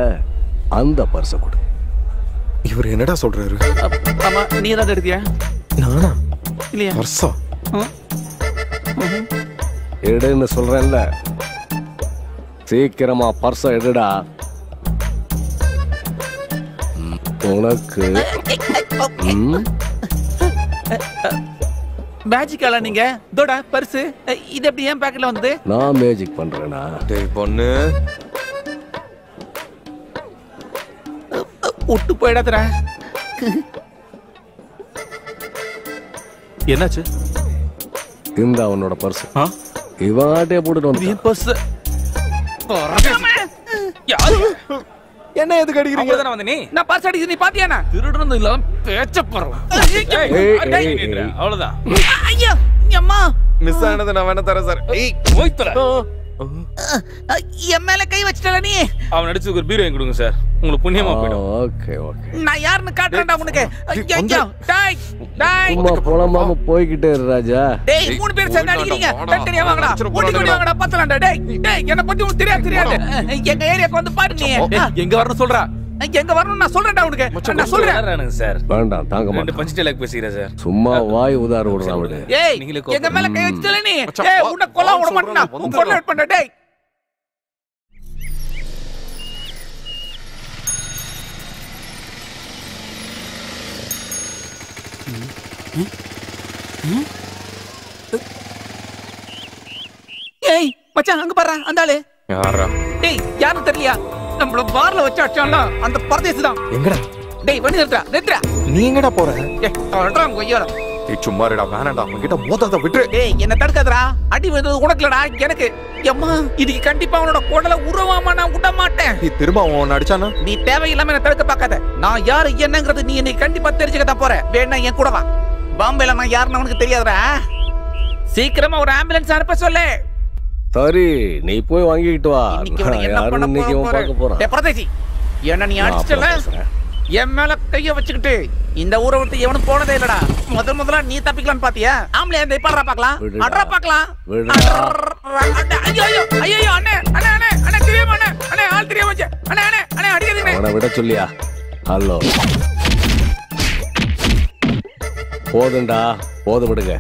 அந்த பர்ஸ கொடு. இவர் என்னடா சொல்றாரு? ஆமா, நீ தான் எடுத்தியா? நானா? இல்லையா? பர்ஸா? எடுன்னு சொல்றேன்ல, சீக்கிரமா பர்ஸ எடுடா. உனக்கு மேஜிக்கால நீங்க தோடா பர்ஸ் இது எப்படி ஏன் பாக்கெட்ல வந்தது? நான் மேஜிக் பண்றேனா? டேய் பொண்ணு, விட்டு போயிடாதடா. என்னாச்சு? இந்த அவனோட பர்ஸ். இவாட்டே போட்டுட்டு வந்து. என் பர்ஸ். என்ன எதுக்கு அடிக்கிறீங்க? அப்பதானே வந்த நீ? நான் பர்ஸ் அடிச்சு நீ பாத்தியானா? திருடுறது இல்லாம பேச்ச போறோம். அவ்வளவுதான். ஐயோ அம்மா, மிஸ் ஆனது நான் வேணா தரேன் சார். ஏய் போய்த்தல. என் மேல கை வச்சிட்டல நீ. அவன் அடிச்சு ஒரு பீர் வாங்கி கொடுங்க சார், உங்களுக்கு புண்ணியமா போய்டும். Okay okay. நான் யாருன்னு காட்டுறேன்டா உனக்கு. ஐயோ டேய் டேய். சும்மா புலம்பாம போய்கிட்டே இரு ராஜா. டேய் 3 பேர் சேர்ந்து அடிக்கிறீங்க. டட்டனியா வாங்கடா. ஓடி வாங்கடா பத்தலடா. டேய் டேய் என்ன பத்தி உனக்கு தெரியாது. எங்க ஏரியாக்கு வந்து பாரு நீ. எங்க வரணும் சொல்றா. எங்க வரணும் நான் சொல்றேன்டா உனக்கு. நான் சொல்றேன் சார். வேண்டாம், தாங்க 2 மாட்டேன். பஞ்ச் டயலாக் பேசிக்கிறேன் சார். சும்மா வாய் உதார விடுறான் அவரு. ஏய் நீங்களே எங்க மேல கை வச்சல நீ. மச்சான், ஏய் வா. உன்னை கொல்ல விட மாட்டேன். வந்துடுறேன். உன் கொல்ல வெயிட் பண்ண டேய். ஏய் மச்சான் அங்க பாரு அந்த ஆளு. யாரா? டேய் யாரும் தெரியலையா? நம்மள பார்ல வச்சு அடிச்சான்ல அந்த பரதேசி தான். எங்கடா? டேய் வண்டி நிறுத்துடா. நீ எங்கடா போற? ஏய் சொல்றான் கொய்யால. ஏய் சும்மா இருடா, வேணாம்டா. அவன்கிட்ட மோதாத விட்டுரு. டேய் என்ன தடுக்காதடா. அடி வந்தது உனக்குலடா எனக்கு. அம்மா இதுக்கு கண்டிப்பா அவனோட குடல உருவாமா நான் விட மாட்டேன். நீ திரும்ப அவன் அடிச்சானா? நீ தேவையில்லாம என்ன தடுக்க பார்க்காத. நான் யாரு என்னங்கிறது நீ என்னை கண்டிப்பா தெரிஞ்சுக்க தான் போற. வேணா என் கூட வா. பாம்பேல நான் யாருன்னு உனக்கு தெரியாதுடா. சீக்கிரமா ஒரு ஆம்புலன்ஸ் அனுப்ப சொல்லு. சரி, நீ போய் வாங்கிட்டு வா. இன்னைக்கு உனக்கு நான் என்ன யாருன்னு பண்ண இன்னைக்கு அவன் பார்க்க போறான். டேய் பரதேசி, என்ன நீ நான் அடிச்சிட்டல? அப்புறம் பேசுறேன். என் மேல கைய வச்சுக்கிட்டு இந்த ஊரை விட்டு எவனும் போனதே இல்லடா. முதல்ல நீ தப்பிக்கலான்னு பாத்தியா? ஆம்பளை அந்த இப்பறா பார்க்கலாம். விடுடா. அட்ரா பார்க்கலாம். விடுடா. ஐயோ ஐயோ அண்ணே அண்ணே அண்ணே அண்ணே தெரியுமா அண்ணே அண்ணே ஆள் தெரியாம வச்சே அண்ணே அண்ணே அண்ணே அடிக்காதீங்க. அவனை விட சொல்லியா? ஹலோ, போதுண்டா, போதும் விடுங்க.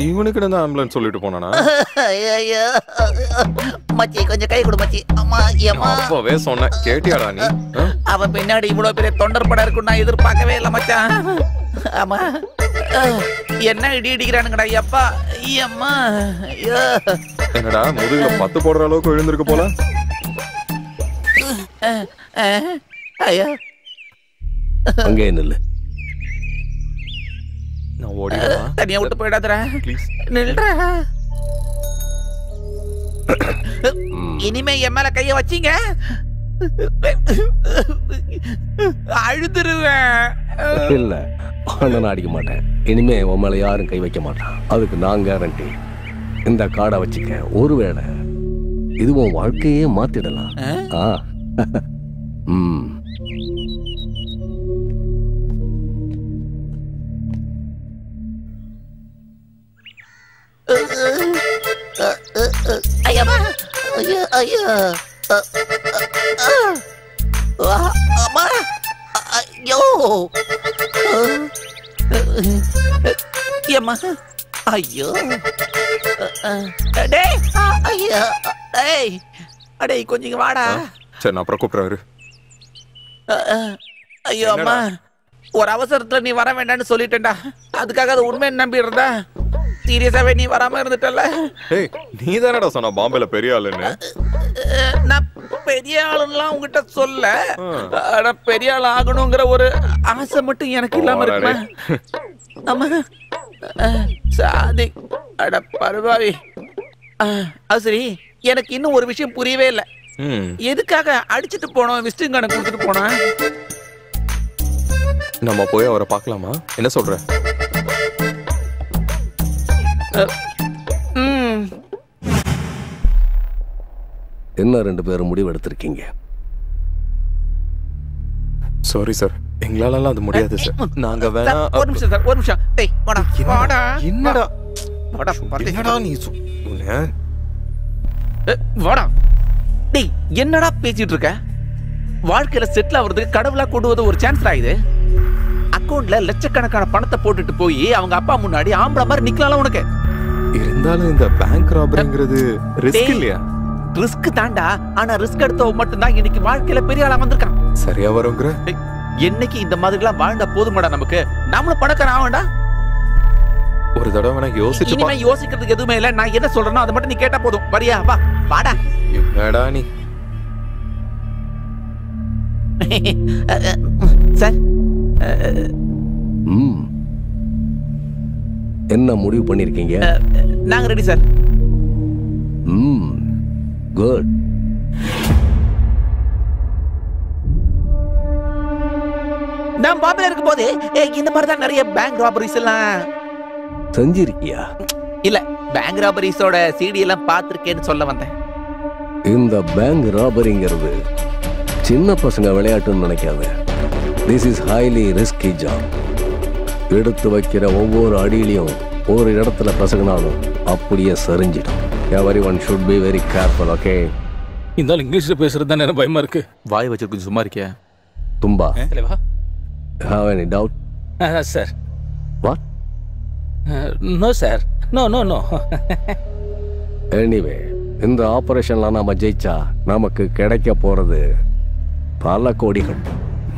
இவனுக்கு என்ன ஆம்புலன்ஸ் சொல்லிட்டு போனானா? ஐயோ மச்சி கொஞ்சம் கை கொடு மச்சி. அம்மா ஏமா அப்பவே சொன்னேன், கேட்டியாடா நீ? அவன் பின்னாடி இவ்வளவு பெரிய தொண்டர் படம் இருக்கும் நான் எதிர்பார்க்கவே இல்லை மச்சான். ஆமா என்ன இடி இடிக்கிறானுங்கடா அப்பா. அம்மா ஐயோ என்னடா முதுகுல 10 போடுற அளவுக்கு விழுந்திருக்கு போல. ஐயோ அங்கே நில்லு. நான் ஓடிடுவா. தனியா விட்டு போயிடாதடா. ப்ளீஸ். நில்றா. இனிமே என் மேல கைய வச்சீங்க அழுதுருவேன். இல்ல, நான் அடிக்க மாட்டேன். இனிமே உன் மேல யாரும் கை வைக்க மாட்டான். அதுக்கு நான் கேரண்டி. இந்த காடை வச்சுக்க, ஒருவேளை இது உன் வாழ்க்கையே மாத்திடலாம். ஆ. ஐயம்மா ஐயோ ஐயோ அம்மா ஐயோ அம்மா ஐயோ டேய் ஐயோ டேய் அடே கொஞ்சம் வாடா. சரி நான் அப்புறம் கூப்பிடுறாரு. ஐயோ அம்மா ஒரு அவசரத்துல நீ வர வேண்டாம்னு சொல்லிட்டேன்டா. அதுக்காக அது உண்மையை நம்பி இருந்தா சீரியஸாவே நீ வராம இருந்துட்டல. டேய் நீ தானடா சொன்ன பாம்பேல பெரிய ஆளுன்னு. நான் பெரிய ஆளுலாம் உங்ககிட்ட சொல்ல. ஆனா பெரிய ஆள் ஆகணுங்கிற ஒரு ஆசை மட்டும் எனக்கு இல்லாம இருக்குமா? ஆமா சாதி அட பரவாரி. அது சரி, எனக்கு இன்னும் ஒரு விஷயம் புரியவே இல்லை. எதுக்காக அடிச்சுட்டு போனோம் விசிட்டிங் கார்டு கொடுத்துட்டு போனா? நம்ம போய் அவரை பார்க்கலாமா? என்ன சொல்ற? என்ன 2 பேரும் முடிவு எடுத்திருக்கீங்க? சாரி சார், எங்களால அது முடியாது சார். நாங்க வேணா ஒரு நிமிஷம் சார், ஒரு நிமிஷம். டேய் வாடா வாடா. என்னடா வாடா என்னடா நீ வாடா. டேய் என்னடா பேசிட்டு இருக்க? வாழ்க்கையில செட்டில் ஆவறதுக்கு கடவுளா கொண்டு ஒரு சான்ஸ் ஆகுது. அக்கவுண்ட்ல லட்சக்கணக்கான பணத்தை போட்டுட்டு போய் அவங்க அப்பா முன்னாடி ஆம்பளை மாதிரி நிக்கலாம் உனக்கு. இருந்தாலும் இந்த பேங்க் ராபரிங்கிறது ரிஸ்க் இல்லையா? ரிஸ்க் தாண்டா. ஆனா ரிஸ்க் எடுத்தவன் மட்டும்தான் இன்னைக்கு வாழ்க்கையில பெரிய ஆளா வந்திருக்கான். சரியா வருங்கிற? என்னைக்கு இந்த மாதிரி எல்லாம் வாழ்ந்தா போதுமாடா நமக்கு? நாமளும் பணக்காரன் ஆவண்டா. ஒரு தடவை வேணா யோசிச்சு இனிமே யோசிக்கிறதுக்கு எதுவுமே இல்ல. நான் என்ன சொல்றேனோ அதை மட்டும் நீ கேட்டா போதும். வரியா? வா வாடா. என்னடா நீ? சார் என்ன முடிவு பண்ணிருக்கீங்க? நாங்க ரெடி சார். குட். நான் பாம்பேல இருக்கும் போது இந்த மாதிரி தான் நிறைய பேங்க் ராபரிஸ் எல்லாம் செஞ்சிருக்கியா? இல்ல, பேங்க் ராபரிஸோட சிடி எல்லாம் பார்த்திருக்கேன்னு சொல்ல வந்தேன். இந்த பேங்க் ராபரிங்கிறது சின்ன பசங்க விளையாட்டுன்னு நினைக்காத. This is highly risky job. எடுத்து வைக்கிற ஒவ்வொரு அடியிலையும் ஒரு இடத்துல பசங்கனாலும் அப்படியே சரிஞ்சிடும். everyone should be very careful, okay? இந்த ஆள் இங்கிலீஷ்ல பேசுறது தான் எனக்கு பயமா இருக்கு. வாய் வச்சு கொஞ்சம் சும்மா இருக்கியா? Tumba, தலைவா. have any doubt? சார். What? No sir. No. Anyway, இந்த ஆபரேஷன்ல நாம ஜெயிச்சா நமக்கு கிடைக்க போறது பல கோடிகள்,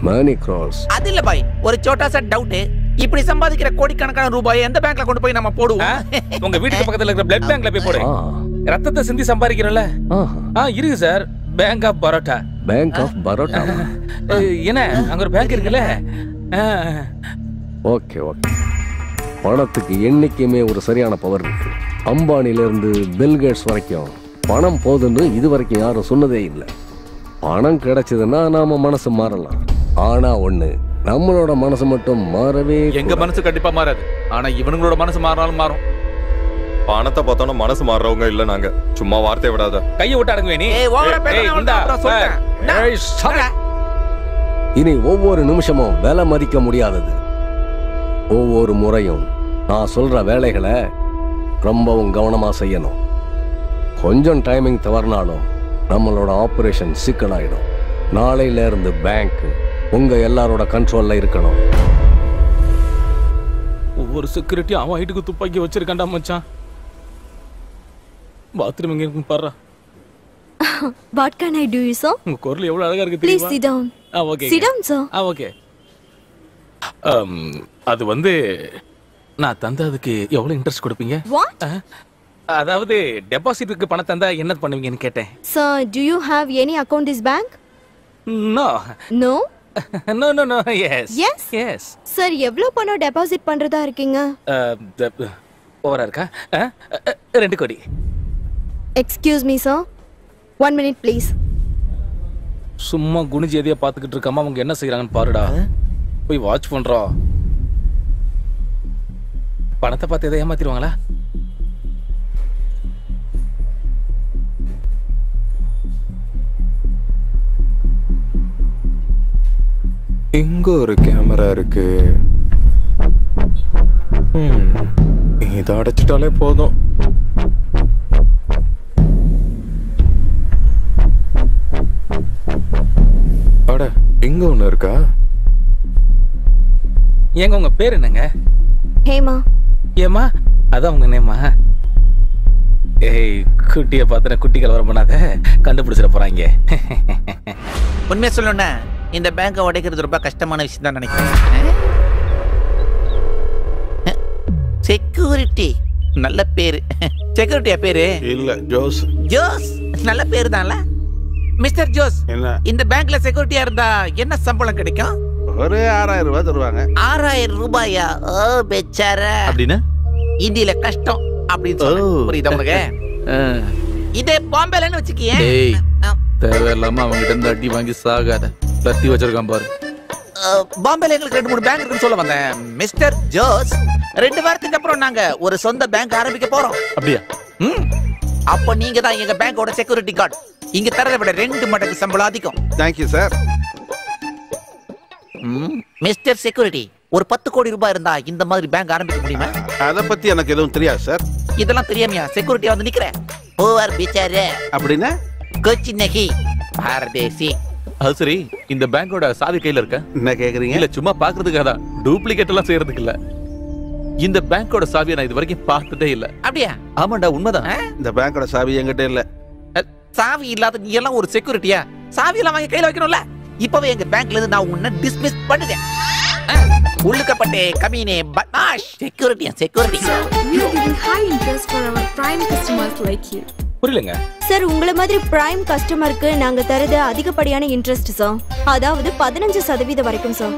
many crores. அது இல்ல பாய், ஒரு சோட்டா சார் டவுட். இப்படி சம்பாதிக்கிற கோடிக்கணக்கான ரூபாய் எந்த பேங்க்ல கொண்டு போய் நம்ம போடுவோம்? உங்க வீட்டுக்கு பக்கத்துல இருக்கிற பிளட் பேங்க்ல போய் போடு. ரத்தத்தை சிந்தி சம்பாதிக்கிறோம்ல. இருக்கு sir, bank of parotta. Bank of parotta. என்ன அங்க ஒரு பேங்க் இருக்குல்ல? ஓகே. பணத்துக்கு என்னைக்குமே ஒரு சரியான பவர் இருக்கு. அம்பானில இருந்து பில்கேட்ஸ் வரைக்கும் பணம் போதுன்னு இது வரைக்கும் யாரும் சொன்னதே இல்லை. பணம் கிடைச்சதுன்னா நாம மனசு மாறலாம். ஆனா ஒண்ணு, நம்மளோட மனசு மட்டும் மாறவே. எங்க மனசு கண்டிப்பா மாறாது. ஆனா இவனுங்களோட மனசு மாறினாலும் மாறும். பணத்தை பார்த்தோன்னா மனசு மாறுறவங்க இல்ல நாங்க. சும்மா வார்த்தை விடாத. கையை விட்டு அடங்குவே நீ. இனி ஒவ்வொரு நிமிஷமும் விலை மதிக்க முடியாதது. ஒவ்வொரு முறையும் நான் சொல்ற வேலைகளை ரொம்பவும் கவனமா செய்யணும். கொஞ்சம் டைமிங் தவறினாலும் நம்மளோட ஆபரேஷன் சிக்கலாயிடும். நாளையில இருந்து பேங்க் உங்க எல்லாரோட கண்ட்ரோல்ல இருக்கணும். ஒவ்வொரு செக்யூரிட்டி அவன் ஹைட்டுக்கு துப்பாக்கி வச்சிருக்கான்டா மச்சான். பாத்ரூம் எங்க இருக்கு பாரு. What can I do, sir? உங்க குரல் எவ்வளவு அழகா இருக்கு Please தெரியுமா? sit down. Okay. Sit down, sir. Okay. அது வந்து நான் தந்ததுக்கு எவ்வளவு இன்ட்ரெஸ்ட் கொடுப்பீங்க? What? அதாவது டெபாசிட்டுக்கு பணம் தந்தா என்ன பண்ணுவீங்கன்னு கேட்டேன். Sir, do you have any account this bank? No. No? No. Yes. Sir, எவ்வளவு பணம் டெபாசிட் பண்றதா இருக்கீங்க? ஓவரா இருக்கா? 2 கோடி. Excuse me, sir. 1 minute, please. சும்மா குனிஞ்சு எதையா பார்த்துக்கிட்டு இருக்காம அவங்க என்ன செய்யறாங்கன்னு பாருடா. போய் வாட்ச் பண்றா. பணத்தை பார்த்து எதை ஏமாத்திடுவாங்களா? இங்க ஒரு கேமரா இருக்கு. இதை அடைச்சிட்டாலே போதும். அட, இங்க ஒண்ணு இருக்கா? ஏங்க உங்க பேர் என்னங்க? ஹேமா. ஏமா? அதான் உங்க நேமா? ஏய், குட்டியை பார்த்து குட்டி கலவரம் பண்ணாத, கண்டுபிடிச்சிட போறாங்க. உண்மையை சொல்லணும்னா இந்த பேங்கை உடைக்கிறது ரொம்ப கஷ்டமான விஷயம் தான் நினைக்கிறேன். செக்யூரிட்டி நல்ல பேரு. செக்யூரிட்டியா பேரு? இல்ல, ஜோஸ். ஜோஸ் நல்ல பேரு தான்ல. மிஸ்டர் ஜோஸ், என்ன இந்த பேங்க்ல செக்யூரிட்டியா இருந்தா என்ன சம்பளம் கிடைக்கும்? ஒரு 6000 ரூபாய் தருவாங்க. 6000 ரூபாயா? ஓ பெச்சாரா. அப்படின்னா இந்தியில கஷ்டம் அப்படின்னு சொல்ல புரியுதா உனக்கு? இதே பாம்பேலன்னு வச்சுக்கியே. தேவையில்லாம அவங்க கிட்ட இருந்து அடி வாங்கி சாகாத. லத்தி வச்சிருக்கான் பாரு. பாம்பேல எங்களுக்கு 2-3 பேங்க் இருக்குன்னு சொல்ல வந்தேன். மிஸ்டர் ஜோஸ், 2 வாரத்துக்கு அப்புறம் நாங்க ஒரு சொந்த பேங்க் ஆரம்பிக்க போறோம். அப்படியா? அப்ப நீங்க தான் எங்க பேங்கோட செக்யூரிட்டி கார்டு. இங்க தரதை விட 2 மடங்கு சம்பளம் அதிகம். Thank you sir. மிஸ்டர் செக்யூரிட்டி, ஒரு 10 கோடி ரூபாய் இருந்தா இந்த மாதிரி பேங்க் ஆரம்பிக்க முடியுமா? அத பத்தி எனக்கு எதுவும் தெரியாது சார். இதெல்லாம் தெரியாமையா செக்யூரிட்டி வந்து நிக்கிறேன்? ஓவர் பிச்சாரே. அப்படின்னா கொச்சி நகி பாரதேசி. அது சரி, இந்த பேங்கோட சாவி கையில இருக்க? என்ன கேக்குறீங்க? இல்ல, சும்மா பாக்குறதுக்காக தான். டூப்ளிகேட் எல்லாம் செய்யறதுக்கு இல்ல. இந்த பேங்கோட சாவியை நான் இது வரைக்கும் பார்த்ததே இல்ல. அப்படியா? ஆமாண்டா, உண்மைதான். இந்த பேங்கோட சாவி என்கிட்ட இல்ல. சாவி இல்லாத நீ எல்லாம் ஒரு செக்யூரிட்டியா? சாவி எல்லாம் வாங்கி கையில வைக்கணும்ல. இப்பவே எங்க பேங்க்ல இருந்து நான் உன்னை டிஸ்மிஸ் பண்ணிட்டேன். உள்ளுக்கப்பட்டே கமீனே பத்மாஷ். Security. We are giving high interest for our prime customers like you. புரியலங்க சார். உங்களை மாதிரி பிரைம் கஸ்டமருக்கு நாங்க தரது அதிகப்படியான இன்ட்ரெஸ்ட் சார். அதாவது 15% வரைக்கும் சார்.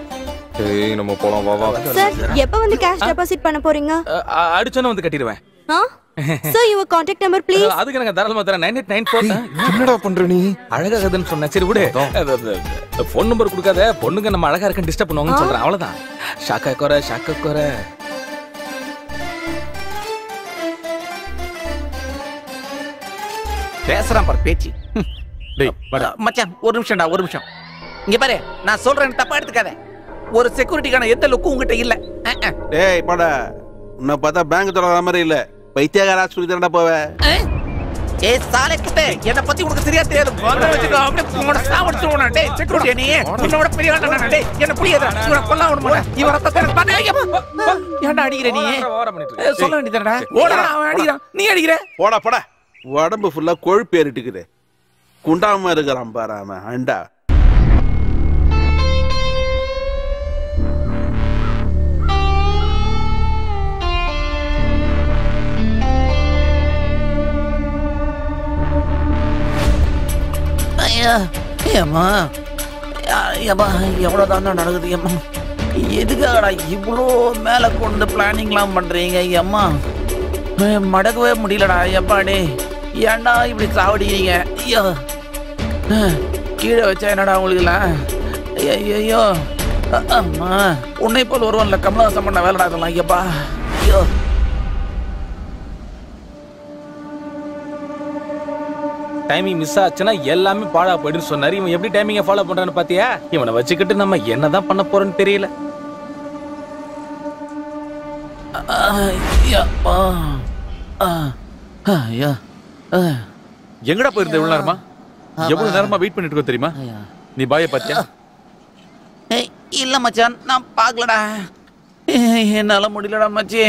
ஏய், நம்ம போலாம், வா வா. சார், எப்ப வந்து கேஷ் டெபாசிட் பண்ண போறீங்க? அடிச்சோன்னு வந்து கட்டிடுவேன். Sir, your contact number please. அதுக்கு எனக்கு தாராளமா தரேன். 9894. என்னடா பண்ற நீ? அழகாகதுன்னு சொன்னேன். சரி விடு. ஃபோன் நம்பர் கொடுக்காத. பொண்ணுங்க நம்ம அழகா இருக்குன்னு டிஸ்டர்ப் பண்ணுவாங்கன்னு சொல்றேன். அவ்வளவுதான். ஷாக்கா குறை. பேசுறான் பாரு பேச்சு. டேய் வாடா. மச்சான் ஒரு நிமிஷம். இங்க பாரு, நான் சொல்றேன் தப்பா எடுத்துக்காத. ஒரு செக்யூரிட்டிக்கான எந்த லுக்கும் உங்ககிட்ட இல்ல. டேய் போடா. உன்னை பார்த்தா பேங்க் தொடங்குற மாதிரி இல்ல. பைத்தியக்கார ஆஸ்பத்திரி தானடா போவே. ஏய் சாலே குட்டே என்ன பத்தி உனக்கு சரியா தெரியாது கொல்ல வச்சுக்கோ அப்படியே உன்னை சாவடிச்சுடுவேன் டேய் செக்யூரிட்டி நீ உன்னோட பெரிய ஆளா டேய் என்ன புரியாதா இவனை கொல்ல விட மாட்டேன் இவன் ரத்தத்தை பாத்தே ஏன்டா அடிக்கிற நீ சொல்ல வேண்டியதுடா ஓடா அவன் அடிக்கிறான் நீ அடிக்கிற போடா போடா உடம்பு ஃபுல்லா கொழுப்பு ஏறிட்டுக்குது குண்டாம இருக்கிறான் பாரு அவன் அண்டா ஏம்மா ஏம்மா எவ்வளோதான் நடக்குது ஏம்மா எதுக்காகடா இவ்வளோ மேலே கொண்டு பிளானிங்லாம் பண்ணுறீங்க ஏம்மா மடக்கவே முடியலடா எப்பாடே ஏன்டா இப்படி சாவடிக்கிறீங்க ஐயோ கீழே வச்சா என்னடா உங்களுக்குலாம் ஐயோ அம்மா உன்னை போல் ஒருவன்ல கமலஹாசன் பண்ண வேலைடா இதெல்லாம் ஐயப்பா ஐயோ டைமிங் மிஸ் ஆச்சுன்னா எல்லாமே பாழா போயிடுன்னு சொன்னாரு. இவன் எப்படி டைமிங்கை ஃபாலோ பண்றான்னு பாத்தியா? இவனை வச்சுக்கிட்டு நம்ம என்னதான் பண்ண போறோம்னு தெரியல. எங்கடா போயிருந்த இவ்வளவு நேரமா? எவ்வளவு நேரமா வெயிட் பண்ணிட்டு இருக்கோம் தெரியுமா? நீ பாய பாத்தியா? இல்ல மச்சான் நான் பாக்கலடா. என்னால முடியலடா மச்சி.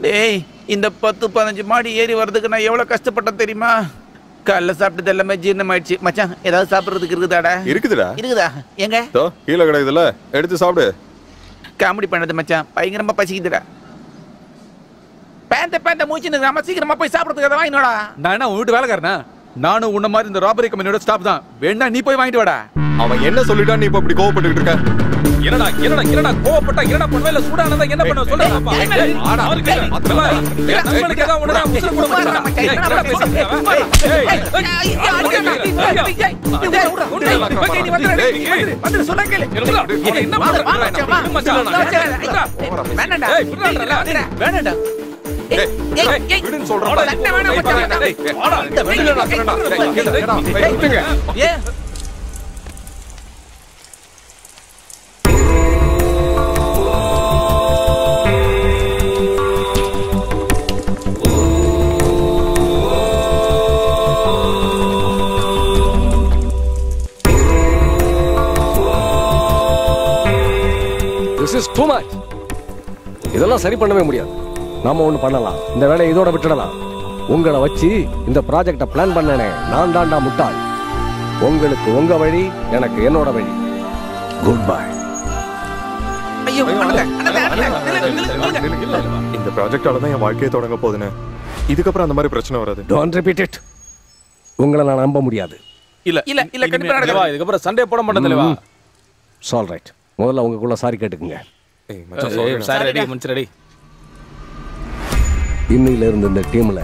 டேய் இந்த 10-15 மாடி ஏறி வர்றதுக்கு நான் எவ்வளவு கஷ்டப்பட்டேன் தெரியுமா? காலைல சாப்பிட்டது எல்லாமே ஜீரணமாயிடுச்சு. மச்சான் ஏதாவது சாப்பிடுறதுக்கு இருக்குதாடா? இருக்குதுடா. இருக்குதா? எங்க? கீழே கிடக்குதுல, எடுத்து சாப்பிடு. காமெடி பண்ணது மச்சான், பயங்கரமா பசிக்குதுடா. பேந்த மூச்சுன்னு நம்ம சீக்கிரமா போய் சாப்பிடுறதுக்கு அதை வாங்கினோடா. நான் என்ன உன் வீட்டு வேலைக்காரனா? நானும் உன்ன மாதிரி இந்த ராபரி கம்பெனியோட ஸ்டாப் தான். வேணா நீ போய் வாங்கிட்டு வாடா. அவன் என்ன சொல்லிட்டான் நீ இப்ப இப்படி கோவப்பட்டுக்கிட்டு இருக்க? என்னடா கோவப்பட்டா என்னடா பண்ணுவ? இல்ல சூடானதா என்ன பண்ணுவ சொல்லுடா. ஆடா மக்களா நம்மளுக்கு ஏதாவது ஒண்ணுடா உசுர போட மாட்டாங்க. என்னடா பேசுறீங்க? வந்து சொல்ல கேளு. என்ன பண்ற? வேணாடா. விடுன்னு சொல்றேன். This is too much. இதெல்லாம் சரி பண்ணவே முடியாது. நாம ஒண்ணு பண்ணலாம். இந்த வேலையை இதோட விட்டுடலாம். உங்களை வச்சு இந்த ப்ராஜெக்ட பிளான் பண்ணனே நான் தான்டா முட்டாள். உங்களுக்கு உங்க வழி, எனக்கு என்னோட வழி. Good bye. ஐயோ இந்த ப்ராஜெக்டால தான் என் வாழ்க்கையை தொடங்க போகுதுன்னு. இதுக்கப்புறம் அந்த மாதிரி பிரச்சனை வராது. Don't repeat it. உங்களை நான் நம்ப முடியாது. இல்ல கண்டிப்பா நடக்கவா? இதுக்கப்புறம் சண்டே போட மாட்டேன் தலைவா. All right. முதல்ல உங்களுக்குள்ள சாரி கேட்டுக்குங்க. சாரி ரெடி முடிச்சு ரெடி. இன்னையில இருந்து இந்த டீம்ல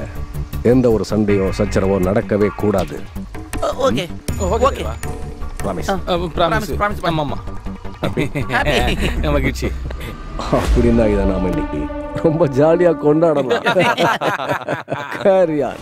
எந்த ஒரு சண்டையோ சச்சரவோ நடக்கவே கூடாது. Okay okay promise. ப்ராமிஸ் ஆமாமா. மகிழ்ச்சி. அப்படின்னா இதை நாம இன்னைக்கு ரொம்ப ஜாலியா கொண்டாடலாம். Carry on.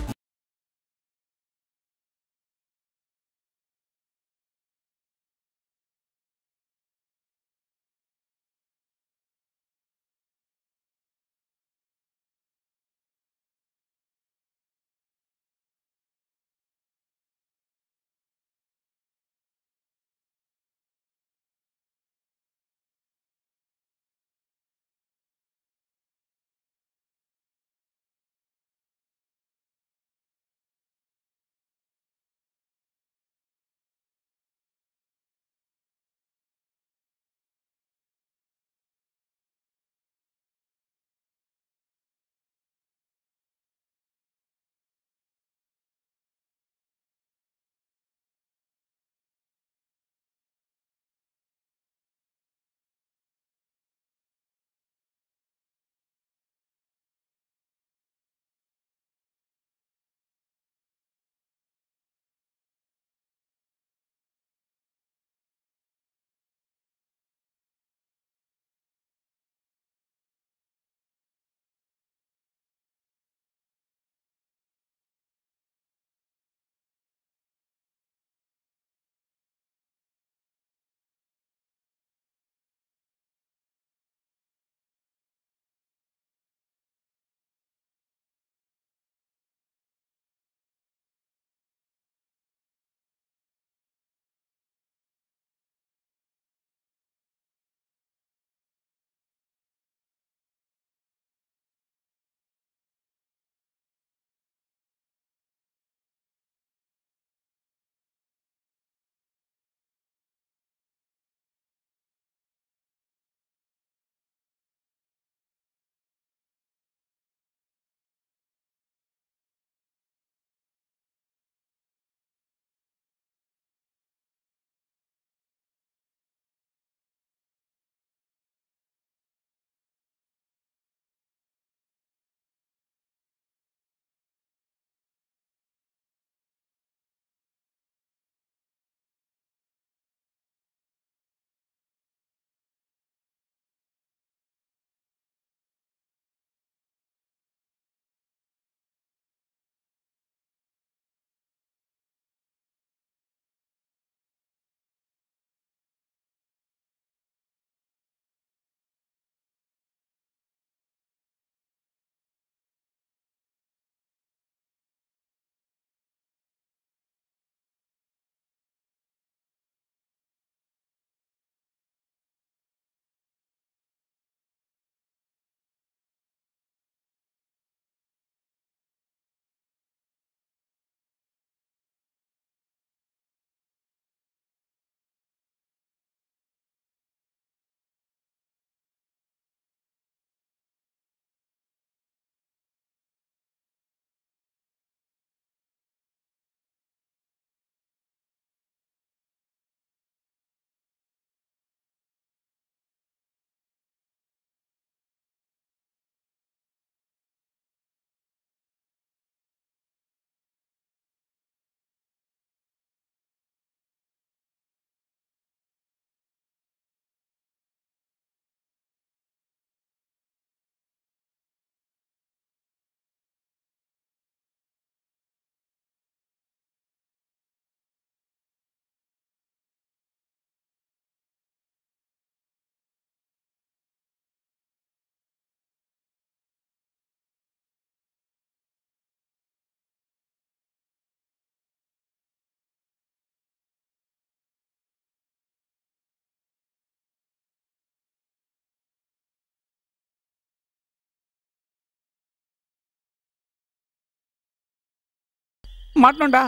மாட்டோம்டா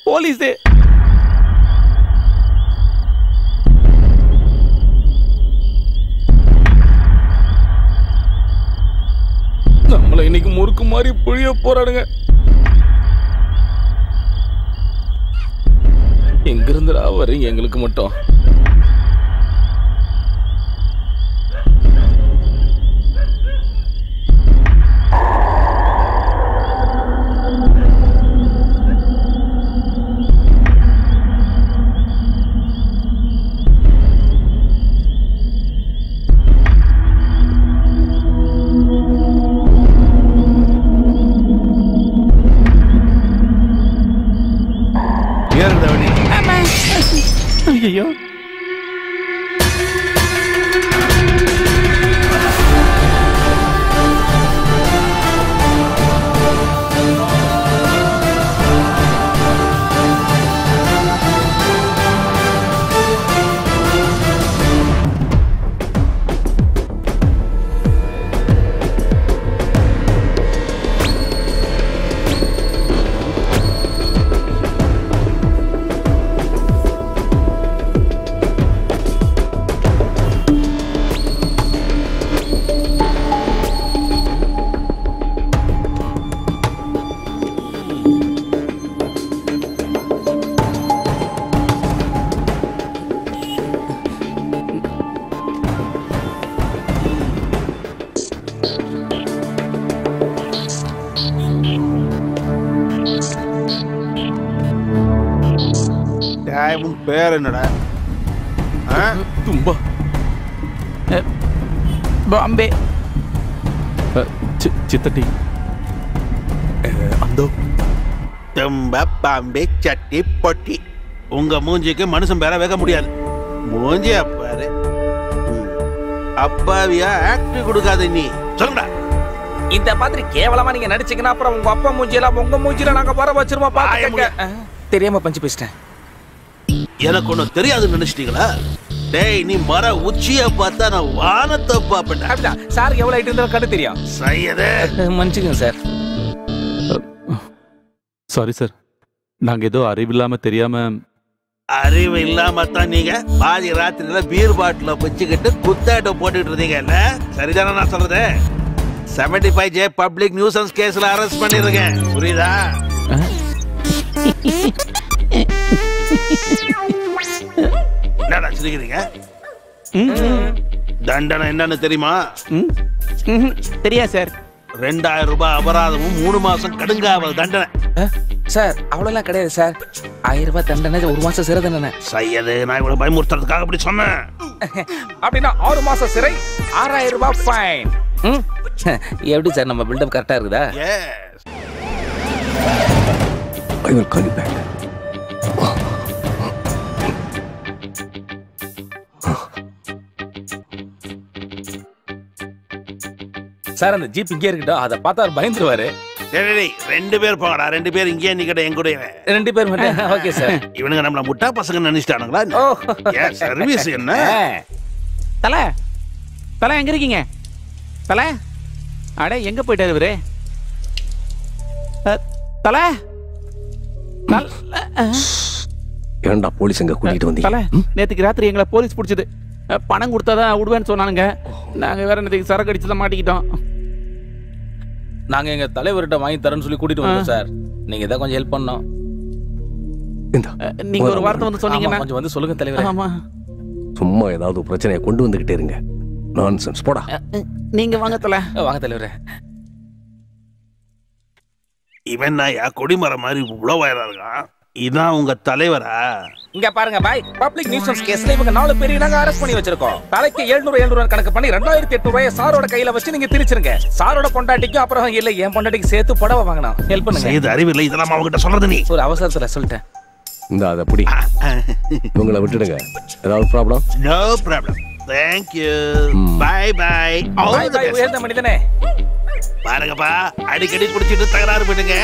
போலீஸு. நம்மள இன்னைக்கு முறுக்கு மாதிரி புழிய போறானுங்க. எங்கிருந்துடா வரீங்க எங்களுக்கு மட்டும்? ஐயோ பேர் என்னடா? தும்பா பாம்பே சித்தட்டி அந்த தும்ப பாம்பே சட்டி பொட்டி. உங்க மூஞ்சிக்கு மனுஷன் பேர வைக்க முடியாது. மூஞ்சி அப்பாரு அப்பாவியா ஆக்ட் கொடுக்காத நீ. சொல்லுடா. இந்த மாதிரி கேவலமா நீங்க நடிச்சீங்கன்னா அப்புறம் உங்க அப்பா மூஞ்சியெல்லாம் உங்க மூஞ்சில நாங்க வர வச்சிருவோம். பாத்துக்கங்க. தெரியாம பஞ்சு பேசிட்டேன். எனக்கு ஒண்ணு தெரியாதுன்னு நினைச்சிட்டீங்களா? டேய், நீ மர உச்சிய பார்த்தா நான் வானத்தை பாப்பேன். சார் எவ்வளவு ஹைட் இருந்தாலும் கண்டு தெரியும். சையதே மன்னிச்சுங்க சார். சாரி சார், நாங்க ஏதோ அறிவில்லாம தெரியாம. அறிவு இல்லாம தான் நீங்க பாதி ராத்திரியில பீர் பாட்டில வச்சுக்கிட்டு குத்தாட்டம் போட்டுட்டு இருந்தீங்கல்ல? சரிதானே நான் சொல்றது? 75J பப்ளிக் நியூசன்ஸ் கேஸ்ல அரெஸ்ட் பண்ணிருக்கேன். புரியுதா? என்னடா சிரிக்கிறீங்க? தண்டனை என்னன்னு தெரியுமா? தெரியாது சார். 2000 ரூபாய் அபராதமும் 3 மாசம் கடுங்காவல் தண்டனை. சார் அவ்வளவுலாம் கிடையாது சார். 1000 ரூபாய் தண்டனை, 1 மாசம் சிறை தண்டனை. சையது, நான் இவ்வளவு பயமுறுத்துறதுக்காக அப்படி சொன்னேன். அப்படின்னா 6 மாசம் சிறை, 6000 ரூபாய் ஃபைன். எப்படி சார் நம்ம பில்டப் கரெக்டா இருக்குதா? I will call you back. Sir அந்த ஜீப் இங்கே இருக்கட்டும். அதை பார்த்தா அவர் பயந்துருவாரு. டேய், 2 பேர் போங்கடா. 2 பேர் இங்கே நிக்கட என் கூட. 2 பேர் மட்டும். Okay sir. இவனுங்க நம்மள முட்டா பசங்க நினைச்சிட்டானுங்களா? ஏன் சர்வீஸ் என்ன? தல தல எங்க இருக்கீங்க? தல அட எங்க போயிட்டாரு இவரு? தல ஏன்டா போலீஸ் எங்க கூட்டிட்டு வந்தீங்க? தல நேத்துக்கு ராத்திரி எங்களை போலீஸ் பிடிச்சது. பணம் கொடுத்தாதான் விடுவேன்னு சொன்னானுங்க. நாங்க வேற நேற்றுக்கு சரக்கு அடிச்சுதான் மாட்டிக்கிட்டோம். நாங்க எங்க தலைவர்கிட்ட வாங்கி தரேன்னு சொல்லி கூட்டிட்டு வந்தோம் சார். நீங்க தான் கொஞ்சம் ஹெல்ப் பண்ணோம். நீங்க ஒரு வார்த்தை வந்து சொன்னீங்கன்னா கொஞ்சம் வந்து சொல்லுங்க தலைவர். ஆமா, சும்மா ஏதாவது பிரச்சனையை கொண்டு வந்துகிட்டே இருங்க. நான்சென்ஸ் போடா. நீங்க வாங்க தல. வாங்க தலைவரே. இவன் நாயா கொடிமரம் மாதிரி உழவாயிரா இருக்கான். இதான் உங்க தலைவரா? இங்க பாருங்க பாய், பப்ளிக் நியூசன்ஸ் கேஸ்ல இவங்க 4 பேரையும் நாங்க அரெஸ்ட் பண்ணி வச்சிருக்கோம். தலைக்கு 700 கணக்கு பண்ணி 2800 ரூபாயை சாரோட கையில வச்சு நீங்க திரிச்சிருங்க. சாரோட பொண்டாட்டிக்கும் அப்புறம் இல்ல என் பொண்டாட்டிக்கு சேர்த்து புடவை வாங்கணும். ஹெல்ப் பண்ணுங்க. இது அறிவில்லை, இதெல்லாம் அவங்ககிட்ட சொல்றது நீ. ஒரு அவசரத்துல சொல்லிட்டேன். இந்த அதை அப்படி இவங்களை விட்டுடுங்க. ஏதாவது problem? No problem. Thank you. Bye bye. Bye bye உயர்ந்த மனிதனே. பாருங்கப்பா, அடிக்கடி குடிச்சிட்டு தகராறு பண்ணுங்க.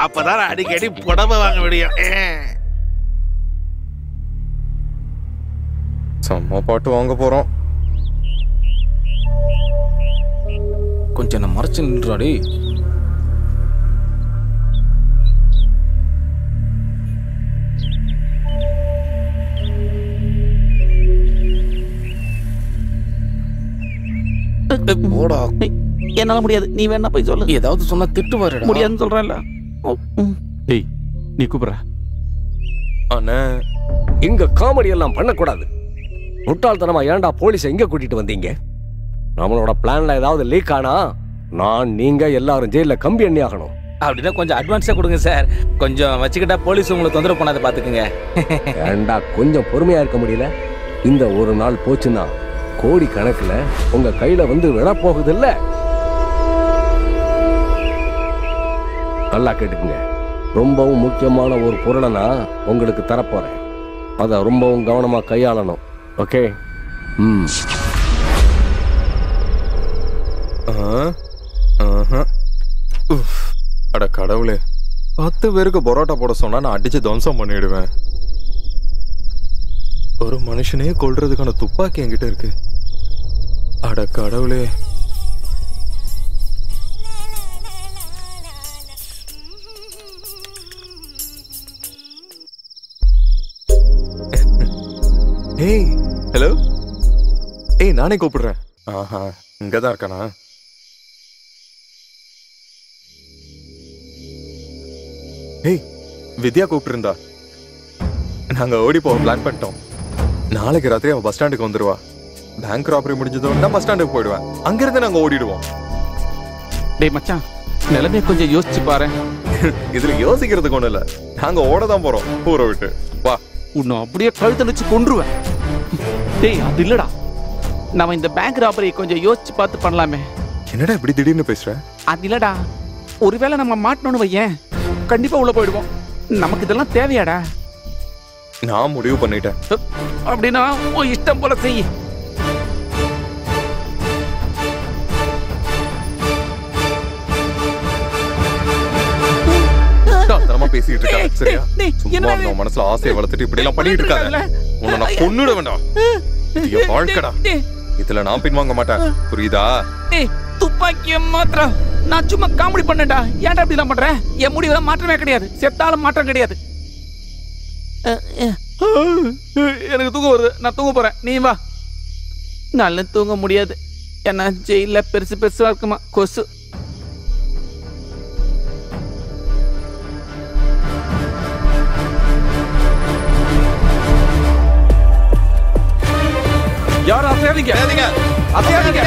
அப்பதான் அடிக்கடி புடவை வாங்க முடியும். செம்ம பாட்டு வாங்க போறோம். கொஞ்சம் என்ன மறைச்சு நின்றாடி. என்னடா? சார், 2 பேர் போங்கடா. 2 பேர் இங்கே நிக்கட என் கூட. 2 பேர் மட்டும். Okay sir. இவனுங்க நம்மள முட்டா பசங்க நினைச்சிட்டானுங்களா? சையது, நான் இவ்வளவு பயமுறுத்துறதுக்காக அப்படி சொன்னேன். போடா. என்னால முடியாது, நீ வேணா போய் சொல்லு. ஏதாவது சொன்னா திட்டு வரடா. முடியாதுன்னு சொல்றேன்ல. டேய் நீ கூப்பிடுற. அண்ணே இங்க காமெடி எல்லாம் பண்ணக்கூடாது. முட்டாள்தனமா ஏன்டா போலீஸை இங்க கூட்டிட்டு வந்தீங்க? நம்மளோட பிளான்ல ஏதாவது லீக் ஆனா நீங்க எல்லாரும் ஜெயில கம்பி எண்ணி ஆகணும். அப்படின்னா கொஞ்சம் அட்வான்ஸா கொடுங்க சார். கொஞ்சம் வச்சுக்கிட்டா போலீஸ் உங்களை தொந்தரவு பண்ணாத பாத்துக்குங்க. ஏன்டா கொஞ்சம் பொறுமையா இருக்க முடியல? இந்த ஒரு நாள் போச்சுன்னா கோடி கணக்குல உங்க கையில வந்து விழப்போகுது இல்ல. நல்லா கேட்டுக்குங்க. ரொம்பவும் முக்கியமான ஒரு பொருளை நான் உங்களுக்கு தரப்போறேன். அதை ரொம்பவும் கவனமா கையாளணும். ஓகே? அட கடவுளே, 10 பேருக்கு பரோட்டா போட சொன்னா நான் அடிச்சு துவம்சம் பண்ணிடுவேன். ஒரு மனுஷனே கொல்றதுக்கான துப்பாக்கி என்கிட்ட இருக்கு. அட கடவுளே. ஏய் ஹலோ. ஏய் நானே கூப்பிடுறேன். ஆஹா இங்கதான் இருக்கானா? ஏய் வித்யா கூப்பிட்டுருந்தா. நாங்க ஓடி போக பிளான் பண்ணிட்டோம். நாளைக்கு ராத்திரி அவன் பஸ் ஸ்டாண்டுக்கு வந்துருவா. பேங்க் ராபரி முடிஞ்சதும் நான் பஸ் ஸ்டாண்டுக்கு போயிடுவேன். அங்கிருந்து நாங்க ஓடிடுவோம். டேய் மச்சான், நிலைமையை கொஞ்சம் யோசிச்சு பாரு. இதுல யோசிக்கிறதுக்கு ஒண்ணு இல்ல. நாங்க ஓடதான் போறோம் ஊரை விட்டு. வா. உன்னை அப்படியே கழுத்தை வச்சு கொன்றுவேன். டேய் அது இல்லடா, நம்ம இந்த பேங்க் ராபரி கொஞ்சம் யோசிச்சு பார்த்து பண்ணலாமே. என்னடா இப்படி திடீர்னு பேசுற? அது இல்லடா, ஒருவேளை நம்ம மாட்டணும்னு வையேன், கண்டிப்பா உள்ள போயிடுவோம். நமக்கு இதெல்லாம் தேவையாடா? நான் முடிவு பண்ணிட்டேன். அப்படின்னா உன் இஷ்டம் போல செய். தரமா பேசிட்டு இருக்காங்க. சரியா? சும்மா நம்ம மனசுல ஆசையை வளர்த்துட்டு இப்படி எல்லாம் பண்ணிட்டு இருக்காங்க. உன்னை நான் கொன்னுட வேண்டாம். இது வாழ்க்கடா. இதுல நான் பின்வாங்க மாட்டேன். புரியுதா? துப்பாக்கிய மாத்திரம் நான் சும்மா காமெடி பண்ணேன்டா. ஏன்டா இப்படி எல்லாம் பண்ற? என் முடிவுல மாற்றமே கிடையாது. செத்தாலும் மாற்றம் கிடையாது. எனக்கு தூங்க வருது, நான் தூங்க போறேன். நீ வா. நல்லா தூங்க முடியாது. ஏன்னா ஜெயில பெருசு பெருசா இருக்குமா கொசு. யாரும் அசையாதீங்க. அசையாதீங்க.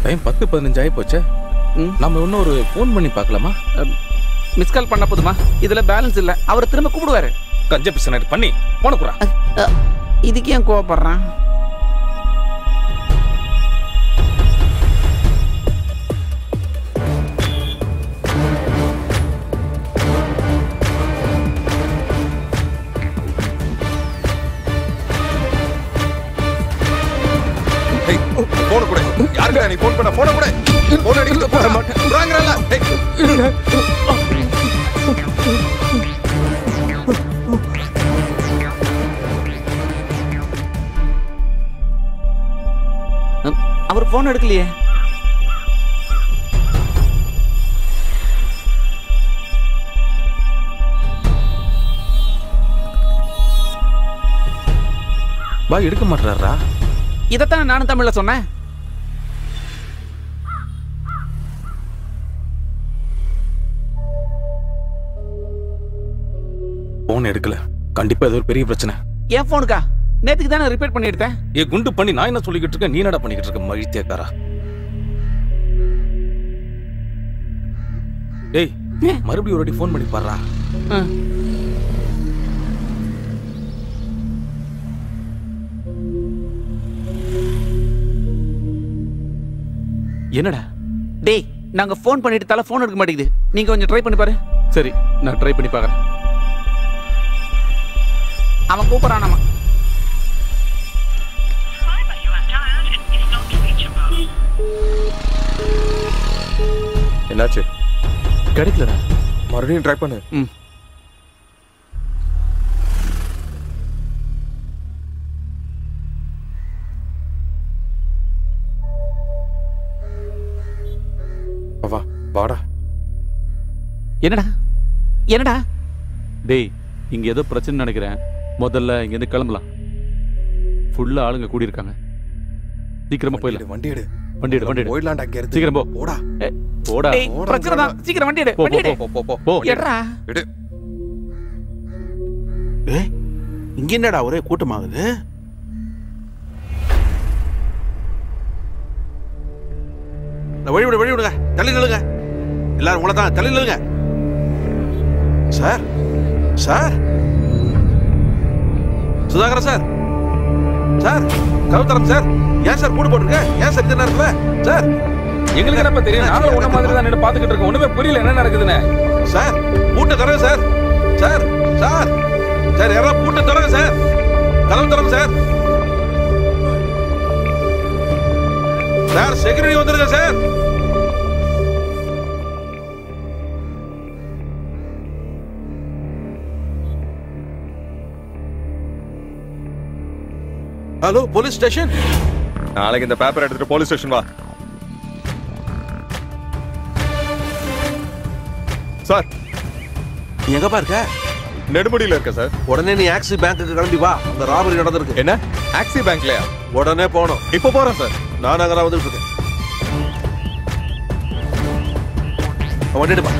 டைம் 10:15 ஆகி போச்சு. நம்ம இன்னும் ஒரு ஃபோன் பண்ணி பார்க்கலாமா? மிஸ் கால் பண்ண போதுமா? இதுல பேலன்ஸ் இல்ல. அவர் திரும்ப கூப்பிடுவாரு. கஞ்ச பிசனாயிட்டு பண்ணி போன குறா. இதுக்கு ஏன் கோவப்படுறான்? போன கூட யாருக்கா நீ போன் பண்ண? போன கூட போன் அடிக்க போற மாட்டேன். புறாங்கறல. அவர் போன் எடுக்கலையே. பா எடுக்க மாட்டாரா? இதத்தான் நானும் தமிழ்ல சொன்னேன். போன் எடுக்கல. கண்டிப்பா ஏதோ ஒரு பெரிய பிரச்சனை. என் போனுக்கா? நேத்துக்கு தானே ரிப்பேர் பண்ணி எடுத்தேன். குண்டு பண்ணி நான் என்ன சொல்லிக்கிட்டு இருக்கேன், நீ என்னடா பண்ணிக்கிட்டு இருக்க மழித்தியக்காரா? ஏய் மறுபடியும் ஒரு வாட்டி போன் பண்ணி பாருடா. என்னடா? டேய், நாங்க ஃபோன் பண்ணிட்டு தல ஃபோன் எடுக்க மாட்டேங்குது. நீங்க கொஞ்சம் ட்ரை பண்ணி பாரு. சரி, நான் ட்ரை பண்ணி பார்க்கறேன். அவன் கூப்பிடுறானாமா. என்னாச்சு? கிடைக்கலடா. மறுபடியும் ட்ரை பண்ணு. வா, வாடா. என்னடா என்னடா? டேய், இங்க ஏதோ பிரச்சனை நினைக்கிறேன். முதல்ல இங்க இருந்து கிளம்பலாம். ஃபுல்லா ஆளுங்க கூடி இருக்காங்க. சீக்கிரமா போயிடலாம். வண்டி எடு. வண்டி எடு, வண்டி எடு. போயிடலாம்டா இங்க இருந்து. சீக்கிரம் போ. போடா. போடா. டேய், பிரச்சனை தான். சீக்கிரம் வண்டி எடு. போ, வண்டி எடு. போ, போ, போ, போ. எட்ரா. எடு. இங்க என்னடா ஒரே கூட்டமாகுது? வழி விடுங்க, தள்ளி நில்லுங்க. எல்லாரும் உங்களை தான் தள்ளி நில்லுங்க. Sir, sir, Sudhakaran sir, sir, கவுத்தரம் சார், ஏன் சார் கூடு போட்டுருக்க? ஏன் சார் இந்த நேரத்துல? சார், எங்களுக்கு என்னப்பா தெரியும்? நாங்களும் உன்ன மாதிரி தான் நின்னு பாத்துக்கிட்டு இருக்கோம். ஒண்ணுமே புரியல என்ன நடக்குதுன்னு. சார், பூட்டை தரங்க சார். சார், சார், சார், யாராவது பூட்டை தரங்க சார். கதவு தரங்க சார். சார், செக்யூரிட்டி வந்துருங்க சார். Hello, police station. நாளைக்கு இந்த பேப்பர் எடுத்துட்டு போலீஸ் ஸ்டேஷன் வா. சார், நீ எங்கப்பா இருக்க? நெடுமுடியில இருக்க சார். உடனே நீ ஆக்சிஸ் பேங்க்குக்கு கிளம்பி வா. அந்த ராபரி நடந்திருக்கு. என்ன? ஆக்சி பேங்க்லயா? உடனே போகணும். இப்ப போறேன் சார். நான் அங்கே தான் வந்துட்டு இருக்கேன். வண்டி எடுப்பா.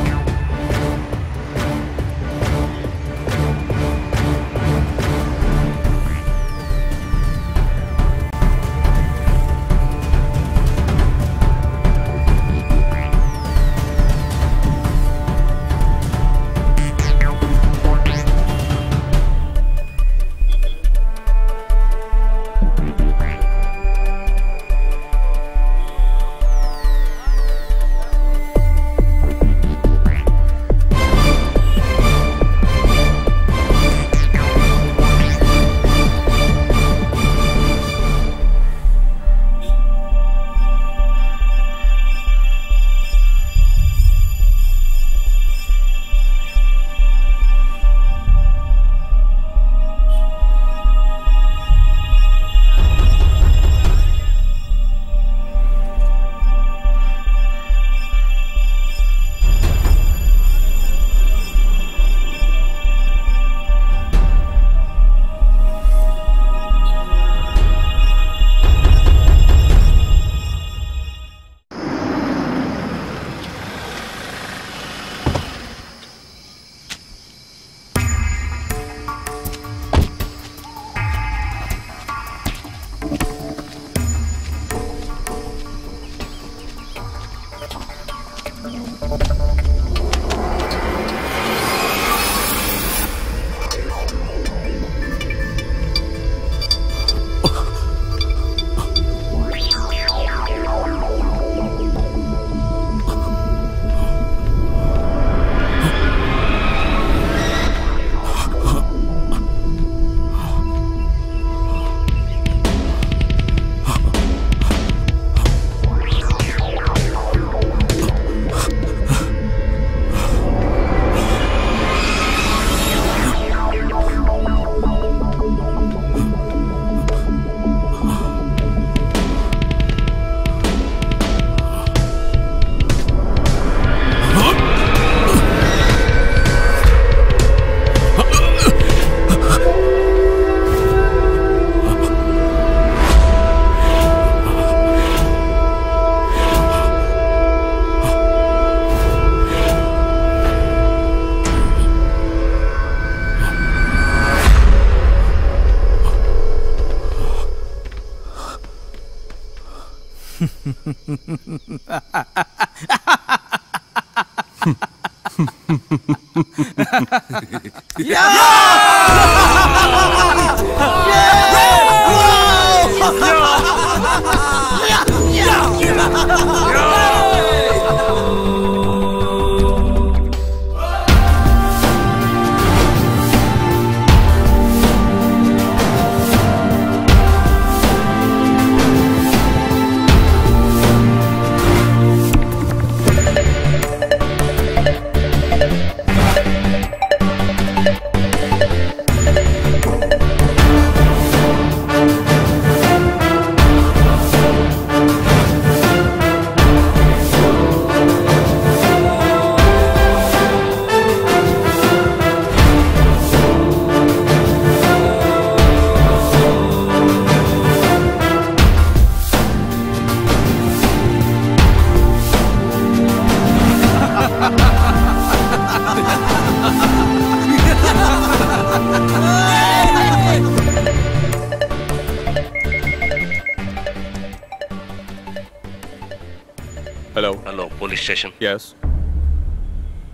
Hello hello police station. Yes,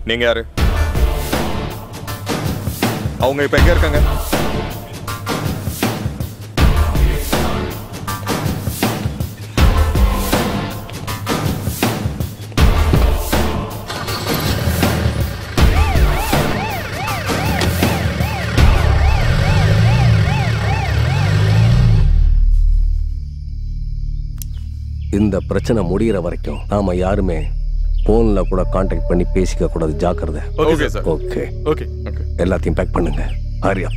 நீங்க யாரு? அவங்க இப்ப எங்க இருக்காங்க? இந்த பிரச்சனை முடிகிற வரைக்கும் நாம யாருமே போன்ல கூட கான்டாக்ட் பண்ணி பேசிக்க கூடாது. ஜாக்கிரதை. Okay sir. Okay okay okay. எல்லாத்தையும் பேக் பண்ணுங்க. ஆரியா.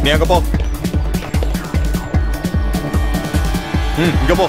நீ அங்க போ. இங்க போ.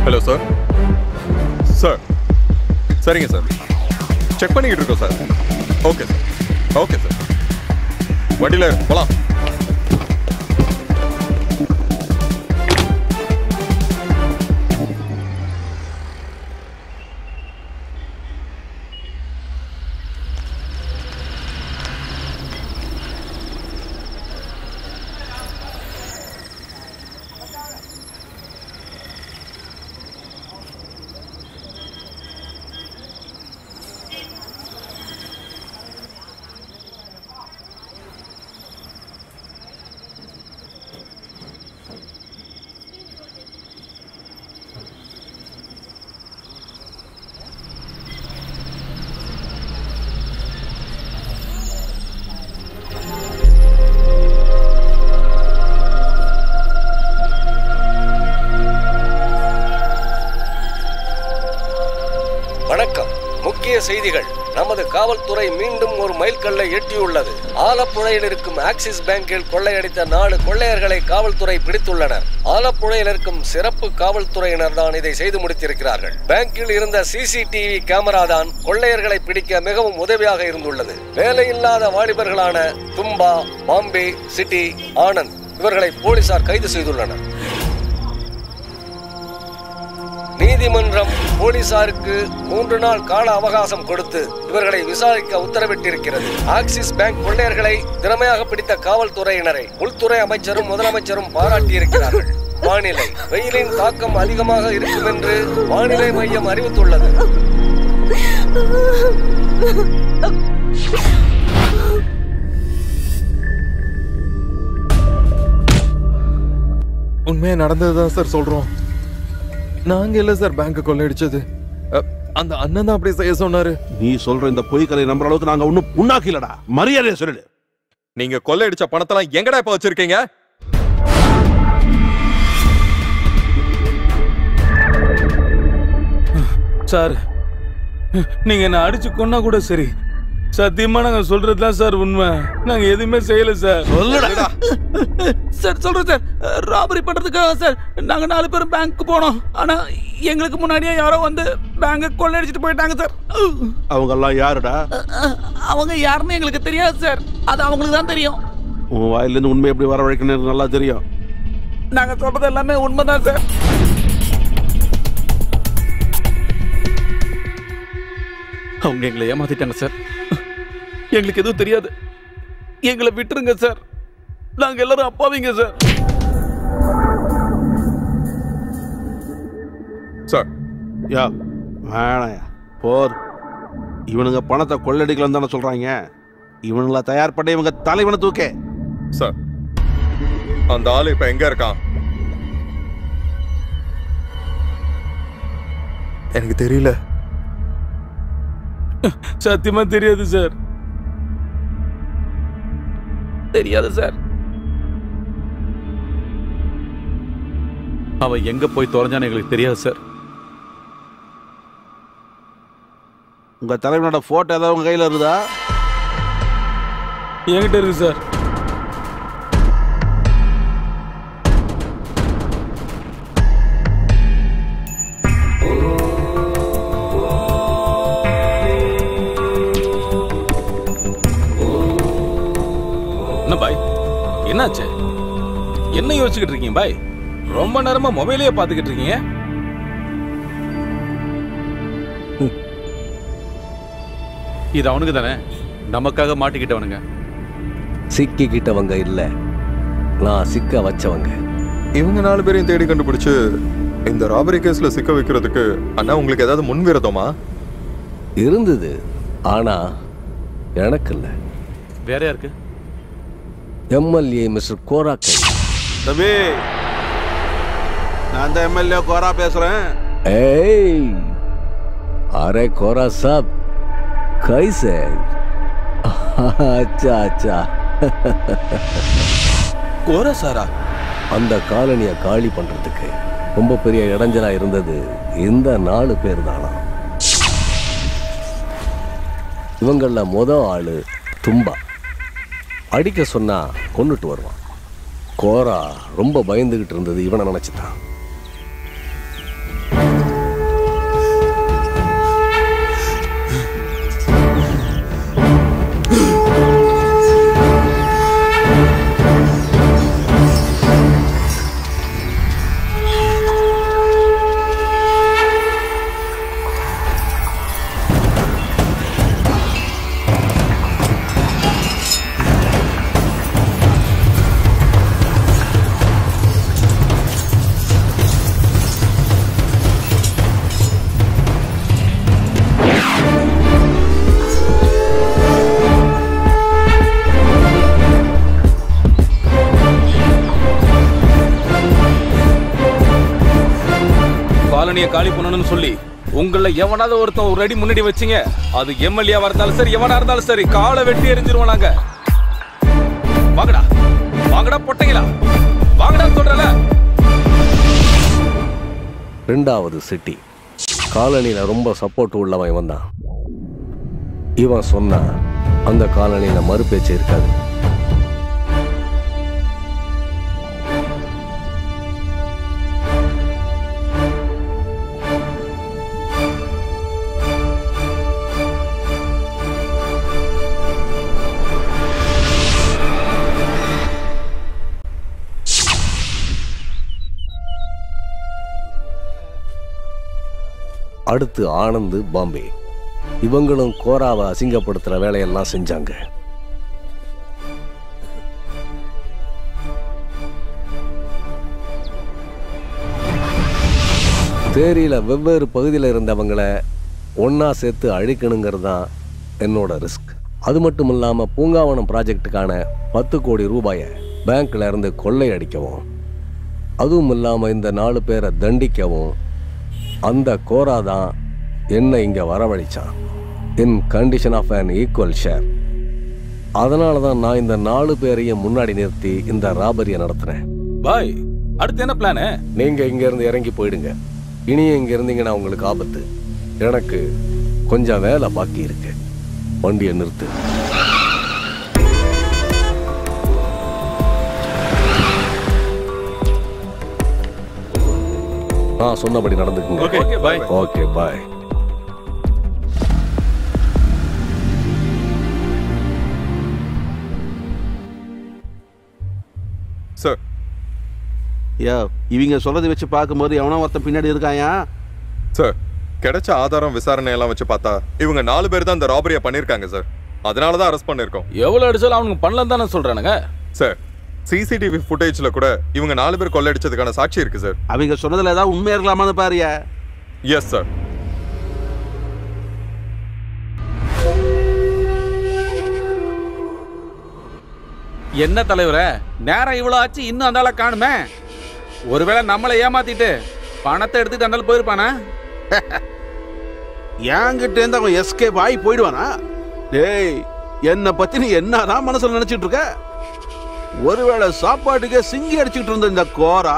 Hello sir. சார் சரிங்க சார், செக் பண்ணிக்கிட்டு இருக்கோம் sir. Okay sir. Okay sir, வண்டியில் போலாம். காவல்துறை மீண்டும் ஒரு மைல்கல்லை எட்டியுள்ளது. ஆலப்புழையில் இருக்கும் ஆக்சிஸ் பேங்கில் கொள்ளையடித்த 4 கொள்ளையர்களை காவல்துறை பிடித்துள்ளனர். ஆலப்புழையில் இருக்கும் சிறப்பு காவல்துறையினர் தான் இதை செய்து முடித்திருக்கிறார்கள். பேங்கில் இருந்த சிசிடிவி கேமரா தான் கொள்ளையர்களை பிடிக்க மிகவும் உதவியாக இருந்துள்ளது. வேலையில்லாத வாலிபர்களான தும்பா, பாம்பே, சிட்டி, ஆனந்த் இவர்களை போலீசார் கைது செய்துள்ளனர். நீதிமன்றம் போலீசாருக்கு 3 நாள் கால அவகாசம் கொடுத்து இவர்களை விசாரிக்க உத்தரவிட்டிருக்கிறது. ஆக்சிஸ் பேங்க் கொள்ளையர்களை திறமையாக பிடித்த காவல்துறையினரை உள்துறை அமைச்சரும் முதலமைச்சரும் பாராட்டியிருக்கிறார்கள். வானிலை வெயிலின் தாக்கம் அதிகமாக இருக்கும் என்று வானிலை மையம் அறிவித்துள்ளது. உண்மையா நடந்ததுதான் சார் சொல்றோம். நாங்க இல்ல சார் பேங்க் கொள்ளையடிச்சது. அந்த அண்ணன் தான் அப்படி செய்ய சொன்னாரு. நீ சொல்ற இந்த பொய் கதை நம்புற அளவுக்கு நாங்க ஒண்ணும் புண்ணாக்கிலடா. மரியாதையா சொல்லு. நீங்க கொள்ளையடிச்ச பணத்தெல்லாம் எங்கடா இப்ப வச்சிருக்கீங்க? சார், நீங்க என்ன அடிச்சு கொன்னா கூட சரி, சத்தியமா நாங்க சொல்றதுதான் சார் உண்மை. நாங்க எதுவுமே செய்யல சார். சொல்லுடா. சார் சொல்றேன் சார், ராபரி பண்றதுக்காக சார் நாங்க 4 பேரும் பேங்க்கு போனோம். ஆனா எங்களுக்கு முன்னாடியே யாரோ வந்து பேங்க கொள்ளையடிச்சிட்டு போயிட்டாங்க சார். அவங்க எல்லாம் யாருடா? அவங்க யாருன்னு எங்களுக்கு தெரியாது சார், அது அவங்களுக்கு தான் தெரியும். உன் வாயிலிருந்து உண்மை எப்படி வர வரைக்கும் நல்லா தெரியும். நாங்க சொல்றது எல்லாமே உண்மைதான் சார். அவங்க எங்களை ஏமாத்திட்டாங்க சார். எங்களுக்கு எதுவும் தெரியாது. எங்களை விட்டுருங்க சார். நாங்க எல்லாரும் அப்பாவிங்க சார். சார் யா வேணாயா போர். இவனுங்க பணத்தை கொள்ளடிக்கலாம் தானே சொல்றாங்க. இவனுங்கள தயார் பண்ண இவங்க தலைவனை தூக்கே. சார் அந்த ஆளு இப்ப எங்க இருக்கான்? எனக்கு தெரியல. சத்தியமா தெரியாது சார். தெரியாது சார். அவன் எங்க போய் தொலைஞ்சான்னு எங்களுக்கு தெரியாது சார். உங்க தலைவனோட போட்டோ ஏதாவது உங்க கையில இருக்குதா? என்கிட்ட இருக்கு சார். என்ன பாய், என்னாச்சு? என்ன யோசிச்சுக்கிட்டு இருக்கீங்க பாய்? ரொம்ப நேரமா மொபைலையே பார்த்துக்கிட்டு இருக்கீங்க. இது அவனுக்கு தானே, நமக்காக மாட்டிக்கிட்டவனுங்க. சிக்கிக்கிட்டவங்க இல்ல, நான் சிக்க வச்சவங்க. இவங்க 4 பேரையும் தேடி கண்டுபிடிச்சு இந்த ராபரி கேஸ்ல சிக்க வைக்கிறதுக்கு அண்ணா உங்களுக்கு ஏதாவது முன்விரோதமா இருந்தது? ஆனா எனக்கு இல்ல. வேற யாருக்கு? எம்எல்ஏ மிஸ்டர் கோராக்கை. தம்பி, நான் அந்த எம்எல்ஏ கோரா பேசுறேன். ஏய், அரே கோரா சாப், கைசே? அச்சா அச்சா. கோரா சாரா? அந்த காலனியை காலி பண்றதுக்கு ரொம்ப பெரிய இடைஞ்சலா இருந்தது இந்த 4 பேர் தானா. இவங்கள ஆளு தும்பா. அடிக்க சொன்னா கொன்னுட்டு வருவான். கோரா ரொம்ப பயந்துகிட்டு இருந்தது இவனை நினைச்சுதான். காலி பண்ணணும்னு சொல்லி உங்களை எவனாவது ஒருத்தன் ஒரு அடி முன்னாடி வச்சீங்க, அது எம்எல்ஏவா இருந்தாலும் சரி எவனா இருந்தாலும் சரி, காலை வெட்டி எரிஞ்சிருவோம் நாங்க. வாங்கடா வாங்கடா பொட்டைங்களா, வாங்கடா சொல்றல. 2வது சிட்டி. காலனியில ரொம்ப சப்போர்ட் உள்ளவன் வந்தான். இவன் சொன்னா அந்த காலனியில மறுபேச்சு இருக்காது. அடுத்து ஆனந்த், பாம்பே இவங்களும் கோராவை அசிங்கப்படுத்துற வேலையெல்லாம் செஞ்சாங்க. தேரியில வெவ்வேறு பகுதியில் இருந்தவங்களை ஒன்னா சேர்த்து அழிக்கணுங்கிறது தான் என்னோட ரிஸ்க். அது மட்டும் இல்லாம பூங்காவனம் ப்ராஜெக்டுக்கான 10 கோடி ரூபாயை பேங்க்ல இருந்து கொள்ளை அடிக்கவும், அதுவும் இல்லாம இந்த 4 பேரை தண்டிக்கவும் அந்த கோரா தான் என்ன இங்க வரவழைச்சான். In condition of an equal share. அதனால தான் நான் இந்த 4 பேரையும் முன்னாடி நிறுத்தி இந்த ராபரியை நடத்துறேன். பாய், அடுத்து என்ன பிளான்? நீங்க இங்க இருந்து இறங்கி போயிடுங்க. இனியும் இங்க இருந்தீங்கன்னா உங்களுக்கு ஆபத்து. எனக்கு கொஞ்சம் வேலை பாக்கி இருக்கு. வண்டியை நிறுத்து. நான் சொன்னபடி நடந்துக்குங்க. Okay bye. Okay bye. Sir, யோ, இவங்க சொல்றதை வச்சு பார்க்கும்போது எவனோ ஒருத்தன் பின்னாடி இருக்காயா? சார், கிடைச்ச ஆதாரம் விசாரணை எல்லாம் வச்சு பார்த்தா இவங்க 4 பேர் தான் இந்த ராபரியை பண்ணிருக்காங்க சார். அதனால தான் அரெஸ்ட் பண்ணிருக்கோம். எவ்வளவு அடிச்சாலும் அவனுக்கு பண்ணலாம் தானே சொல்றானுங்க. சார், சிசிடிவி ஃபுட்டேஜ்ல கூட இவங்க 4 பேர் கொள்ளையடிச்சதுக்கான சாட்சி இருக்கு சார். அவங்க சொன்னதுல ஏதாவது உண்மை இருக்கலாமான்னு பாரியா? Yes sir. என்ன தலைவரே, நேரம் இவ்வளவு ஆச்சு, இன்னும் அந்த ஆளை காணுமே. ஒருவேளை நம்மளை ஏமாத்திட்டு பணத்தை எடுத்துட்டு அந்த ஆள் போயிருப்பானா? என்கிட்ட இருந்து அவன் எஸ்கேப் ஆகி போயிடுவானா? டேய், என்னை பத்தி நீ என்னதான் மனசுல நினைச்சிட்டு இருக்க? ஒருவேளை சாப்பாட்டுக்கே சிங்கி அடிச்சுட்டு இருந்த இந்த கோரா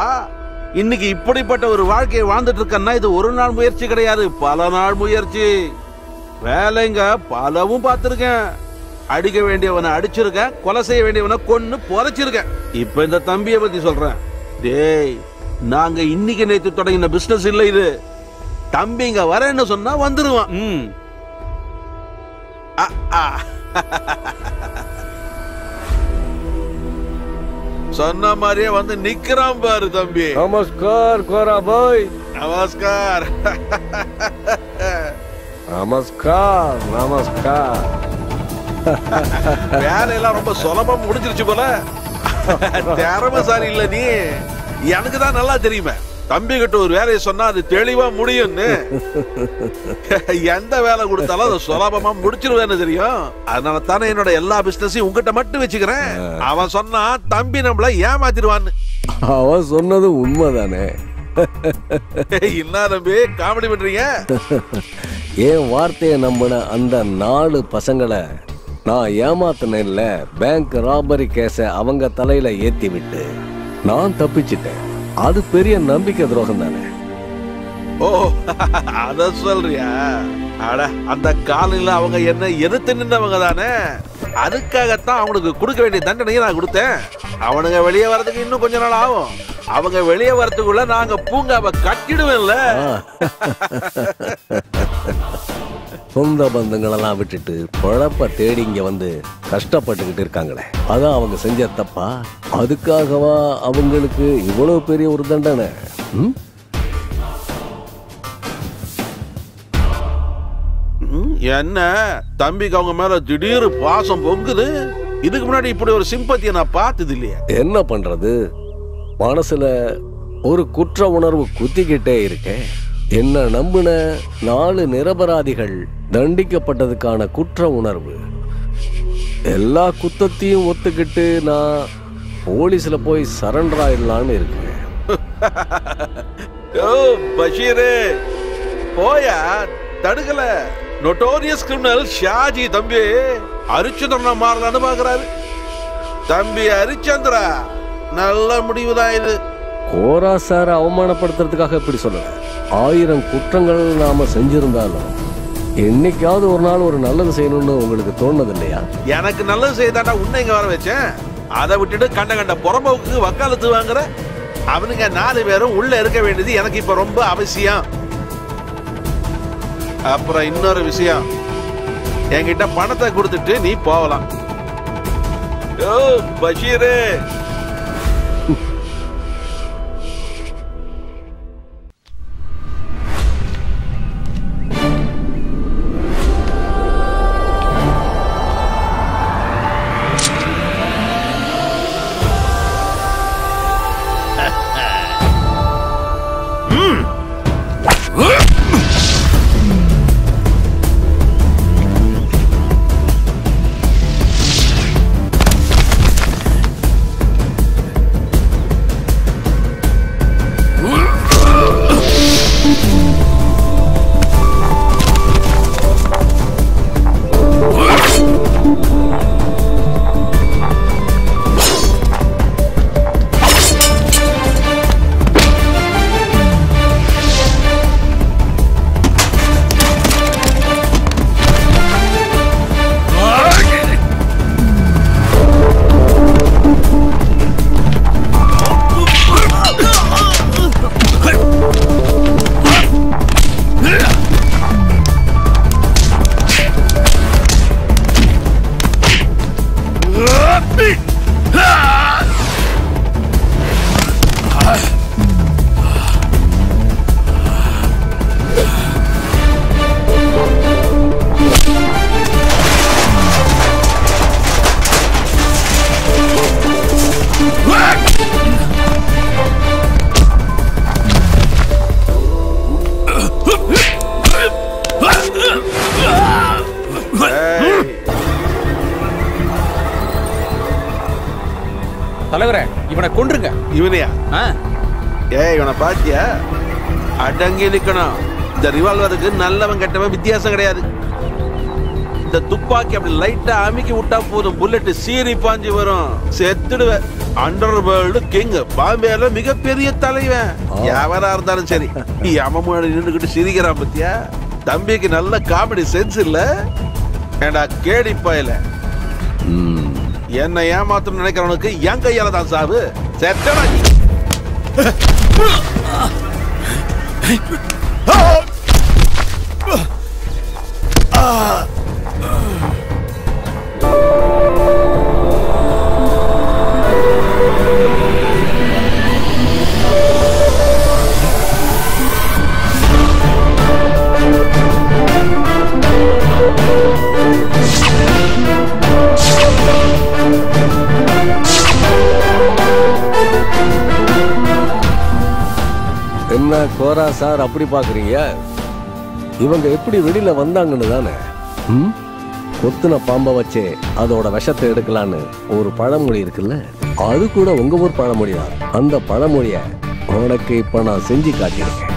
இன்னைக்கு இப்படிப்பட்ட ஒரு வாழ்க்கையை வாழ்ந்துட்டு இருக்கன்னா இது ஒரு நாள் முயற்சி கிடையாது, பல நாள் முயற்சி. வேலைங்க பலவும் பார்த்திருக்கேன். அடிக்க வேண்டியவனை அடிச்சிருக்கேன், கொலை செய்ய வேண்டியவனை கொன்னு புதைச்சிருக்கேன். இப்ப இந்த தம்பியை பத்தி சொல்றேன். டேய், நாங்க இன்னைக்கு நேத்து தொடங்கின பிசினஸ் இல்ல இது. தம்பிங்க வரேன்னு சொன்னா வந்துருவான். சொன்ன மாதிரியே வந்து நிக்கிறான் பாரு தம்பி. நமஸ்கார் கோரா பாய். நமஸ்கார். நமஸ்கார். நமஸ்கார். வேலையெல்லாம் ரொம்ப சுலபம் முடிஞ்சிருச்சு போல. திறமைசாலி இல்ல நீ. எனக்கு தான் நல்லா தெரியுமே, தம்பி கிட்ட ஒரு வேலையை சொன்னா அது தெளிவா முடியும்னு. எந்த வேலை கொடுத்தாலும் அதை சுலபமா முடிச்சிருவேன்னு தெரியும். அதனால தானே என்னோட எல்லா பிசினஸையும் உங்ககிட்ட மட்டும் வச்சுக்கிறேன். அவன் சொன்னா தம்பி நம்மள ஏமாத்திடுவான்னு. அவன் சொன்னது உண்மைதானே? என்ன தம்பி காமெடி பண்றீங்க? என் வார்த்தையை நம்பின அந்த 4 பசங்களை நான் ஏமாத்தினேன்ல. பேங்க் ராபரி கேஸ அவங்க தலையில ஏத்தி விட்டு நான் தப்பிச்சிட்டேன். அது பெரிய நம்பிக்கை துரோகம் தானே? ஓ, அத சொல்றியா? அட, அந்த காலையில அவங்க என்ன எதிர்த்து நின்றவங்க தானே. அதுக்காகத்தான் அவனுக்கு கொடுக்க வேண்டிய தண்டனையை நான் கொடுத்தேன். அவனுங்க வெளியே வர்றதுக்கு இன்னும் கொஞ்ச நாள் ஆகும். அவங்க வெளியே வரதுக்குள்ள நாங்க பூங்காவை கட்டிடுவேன்ல. சொந்த பந்தங்களெல்லாம் விட்டுட்டு பொழப்ப தேடி இங்க வந்து கஷ்டப்பட்டுக்கிட்டு இருக்காங்களே, அதான் அவங்க செஞ்ச தப்பா? அதுக்காகவா அவங்களுக்கு இவ்வளவு பெரிய ஒரு தண்டனை? என்ன தம்பிக்கு அவங்க மேல திடீர் பாசம் பொங்குது. இதுக்கு முன்னாடி இப்படி ஒரு சிம்பத்தியை நான் பார்த்தது இல்லையா? என்ன பண்றது, மனசுல ஒரு குற்ற உணர்வு குத்திக்கிட்டே இருக்கேன். என்ன நம்பின 4 நிரபராதிகள் தண்டிக்கப்பட்டதுக்கான குற்ற உணர்வு. எல்லா குத்தத்தையும் ஒத்துக்கிட்டு நான் போலீஸ்ல போய் சரண்டர் ஆயிடலான்னு இருக்கேன். ஓ பஷீரே, போயா, தடுக்கல. நோட்டோரியஸ் கிரிமினல் ஷாஜி தம்பி ஹரிச்சந்திரனா மாறலான்னு பாக்குறாரு. தம்பி ஹரிச்சந்திரா, நல்ல முடிவுதான் இது. கோரா சார அவமானப்படுத்துறதுக்காக இப்படி சொல்லல. 1000 குற்றங்கள் நாம செஞ்சிருந்தாலும் என்னைக்காவது ஒரு நாள் ஒரு நல்லது செய்யணும்னு உங்களுக்கு தோணுது இல்லையா? எனக்கு நல்லது செய்தாண்டா உன்னை இங்க வர வச்சேன். அதை விட்டுட்டு கண்ட கண்ட புறம்போக்கு வக்காலத்து வாங்குற அவனுங்க 4 பேரும் உள்ள இருக்க வேண்டியது எனக்கு இப்ப ரொம்ப அவசியம். அப்புறம் இன்னொரு விஷயம், என்கிட்ட பணத்தை கொடுத்துட்டு நீ போகலாம். ஓ பஷீரு, தலைவரே இவனை கொன்றுங்க. இவனையா? இவனை பாத்தியா? அடங்கி நிக்கணும். இந்த ரிவால்வருக்கு நல்லவன் கெட்டவன் வித்தியாசம் கிடையாது. இந்த துப்பாக்கி அப்படி லைட்டா அமுக்கி விட்டா போதும், புல்லட் சீறி பாஞ்சு வரும், செத்துடுவ. அண்டர் வேர்ல்டு கிங், பாம்பேல மிகப்பெரிய தலைவன். எவரா இருந்தாலும் சரி, அம்மம்மாடி நின்றுகிட்டு சிரிக்கிறான் பத்தியா? தம்பிக்கு நல்ல காமெடி சென்ஸ் இல்ல? ஏண்டா கேடி பாயல, என்ன ஏமாத்தம் நினைக்கிறவனுக்கு என் கையால தான் சாவு. செத்தடா நீ. என்ன கோரா சார் அப்படி பாக்குறீங்க? இவங்க எப்படி வெளியில வந்தாங்கன்னு தானே. கொத்துன பாம்பை வச்சே அதோட விஷத்தை எடுக்கலான்னு ஒரு பழமொழி இருக்குல்ல, அது கூட உங்க ஊர் பழமொழி தான். அந்த பழமொழிய உனக்கு இப்ப நான் செஞ்சு காட்டியிருக்கேன்.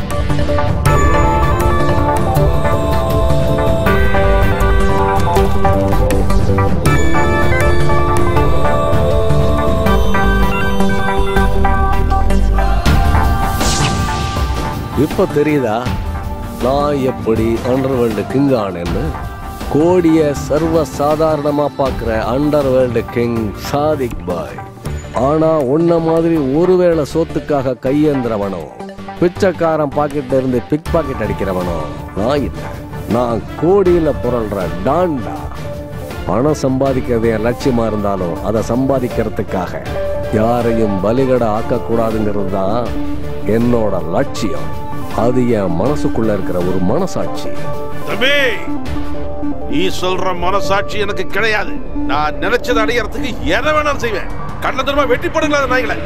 இப்ப தெரியுதா நான் எப்படி அண்டர்வேர்ல்டு கிங் ஆனேன்னு? கோடிய சர்வ சாதாரணமா பாக்குற அண்டர்வேர்ல்டு கிங் சாதிக் பாய். ஆனா உன்ன மாதிரி ஒருவேளை சோத்துக்காக கையேந்திரவனோ, பிச்சைக்காரன் பாக்கெட்ல இருந்து பிக் பாக்கெட் அடிக்கிறவனோ நான் இல்லை. நான் கோடியில புரள்ற டாண்டா. பணம் சம்பாதிக்கிறது என் லட்சியமா இருந்தாலும் அதை சம்பாதிக்கிறதுக்காக யாரையும் பலிகடை ஆக்கக்கூடாதுங்கிறது தான் என்னோட லட்சியம். அது என் மனசுக்குள்ள இருக்கிற ஒரு மனசாட்சி. நீ சொல்ற மனசாட்சி எனக்கு கிடையாது. நான் நினைச்சதை அடையறதுக்கு எதை வேணாலும் செய்வேன். கண்ணத்தனமா வெட்டி போடுங்களா நாய்களை.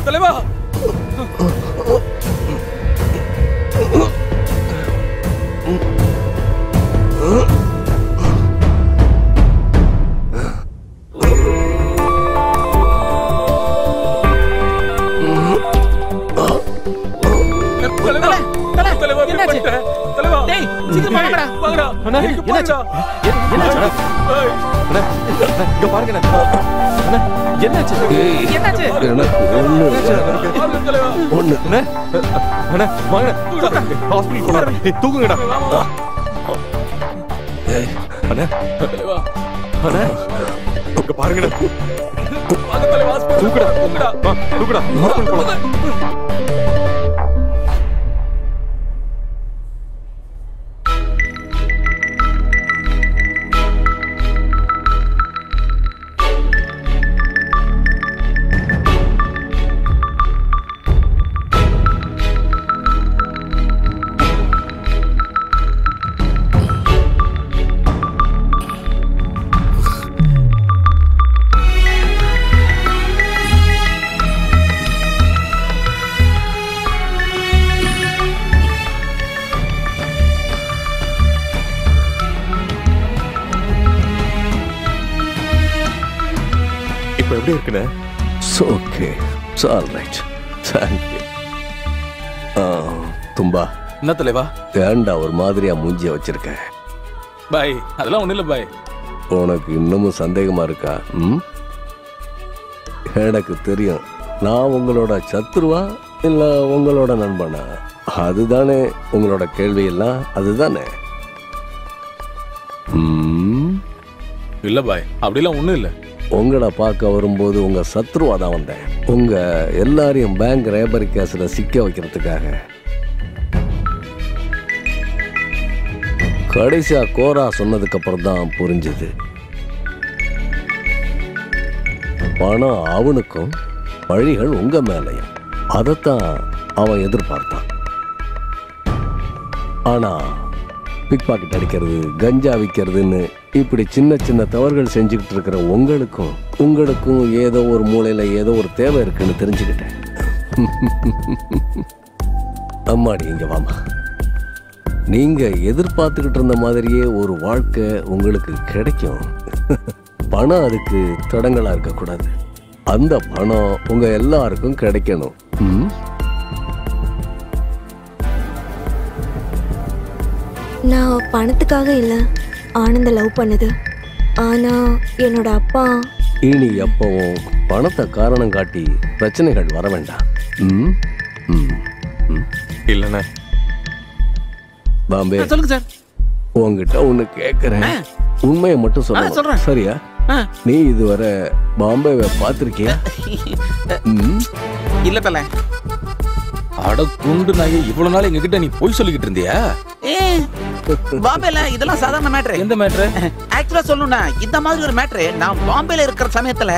தலைவா தூக்குங்கடா. பாருங்கடா, தூக்குடா தூக்குடா. எப்படி இருக்குண்ணே? Okay, all right, thank you. தும்பா, என்ன தலைவா? ஏண்டா ஒரு மாதிரியா மூஞ்சிய வச்சிருக்க? பாய், அதெல்லாம் ஒண்ணு இல்ல பாய். உனக்கு இன்னமும் சந்தேகமா இருக்கா? எனக்கு தெரியும், நான் உங்களோட சத்துருவா இல்ல உங்களோட நண்பனா? அதுதானே உங்களோட கேள்வி எல்லாம், அதுதானே? இல்ல பாய், அப்படிலாம் ஒண்ணும் இல்ல. உங்களை பார்க்க வரும்போது உங்க சத்ருவா தான் வந்தேன். உங்க எல்லாரையும் பேங்க் ரேபரி கேஸ்ல சிக்க வைக்கிறதுக்காக. கடைசியா கோரா சொன்னதுக்கு அப்புறம் தான் புரிஞ்சது, பணம் அவனுக்கும் வழிகள் உங்க மேலையும். அதைத்தான் அவன் எதிர்பார்த்தான். ஆனா பிக் பாக்கெட் அடிக்கிறது, கஞ்சா விற்கிறதுன்னு இப்படி சின்ன சின்ன தவறுகள் செஞ்சுக்கிட்டு இருக்கிற உங்களுக்கும் ஏதோ ஒரு மூலையில ஏதோ ஒரு தேவை இருக்குன்னு தெரிஞ்சுக்கிட்டேன். அம்மாடி, இங்க வாமா. நீங்க எதிர்பார்த்துக்கிட்டு இருந்த மாதிரியே ஒரு வாழ்க்கை உங்களுக்கு கிடைக்கும். பணம் அதுக்கு தடங்களா இருக்கக்கூடாது. அந்த பணம் உங்க எல்லாருக்கும் கிடைக்கணும். நான் பணத்துக்காக இல்ல ஆனந்த லவ் பண்ணது. ஆனா என்னோட அப்பா இனி எப்பவும் பணத்தை காரணம் காட்டி பிரச்சனைகள் வர வேண்டாம். இல்லண்ணே. பாம்பே, சொல்லுங்க சார். உங்ககிட்ட ஒண்ணு கேக்குறேன், உண்மையை மட்டும் சொல்ல. சரியா? நீ இதுவரை பாம்பேவை பார்த்திருக்கியா? இல்ல தல. அட குண்டு நாயே, இவ்வளவு நாள் எங்ககிட்ட நீ போய் சொல்லிக்கிட்டு இருந்தியா? பாம்பேல இதெல்லாம் சாதாரண மேட்ரு. எந்த மேட்ரு? ஆக்சுவலா சொல்லணும்னா இந்த மாதிரி ஒரு மேட்ரு நான் பாம்பேல இருக்கிற சமயத்துல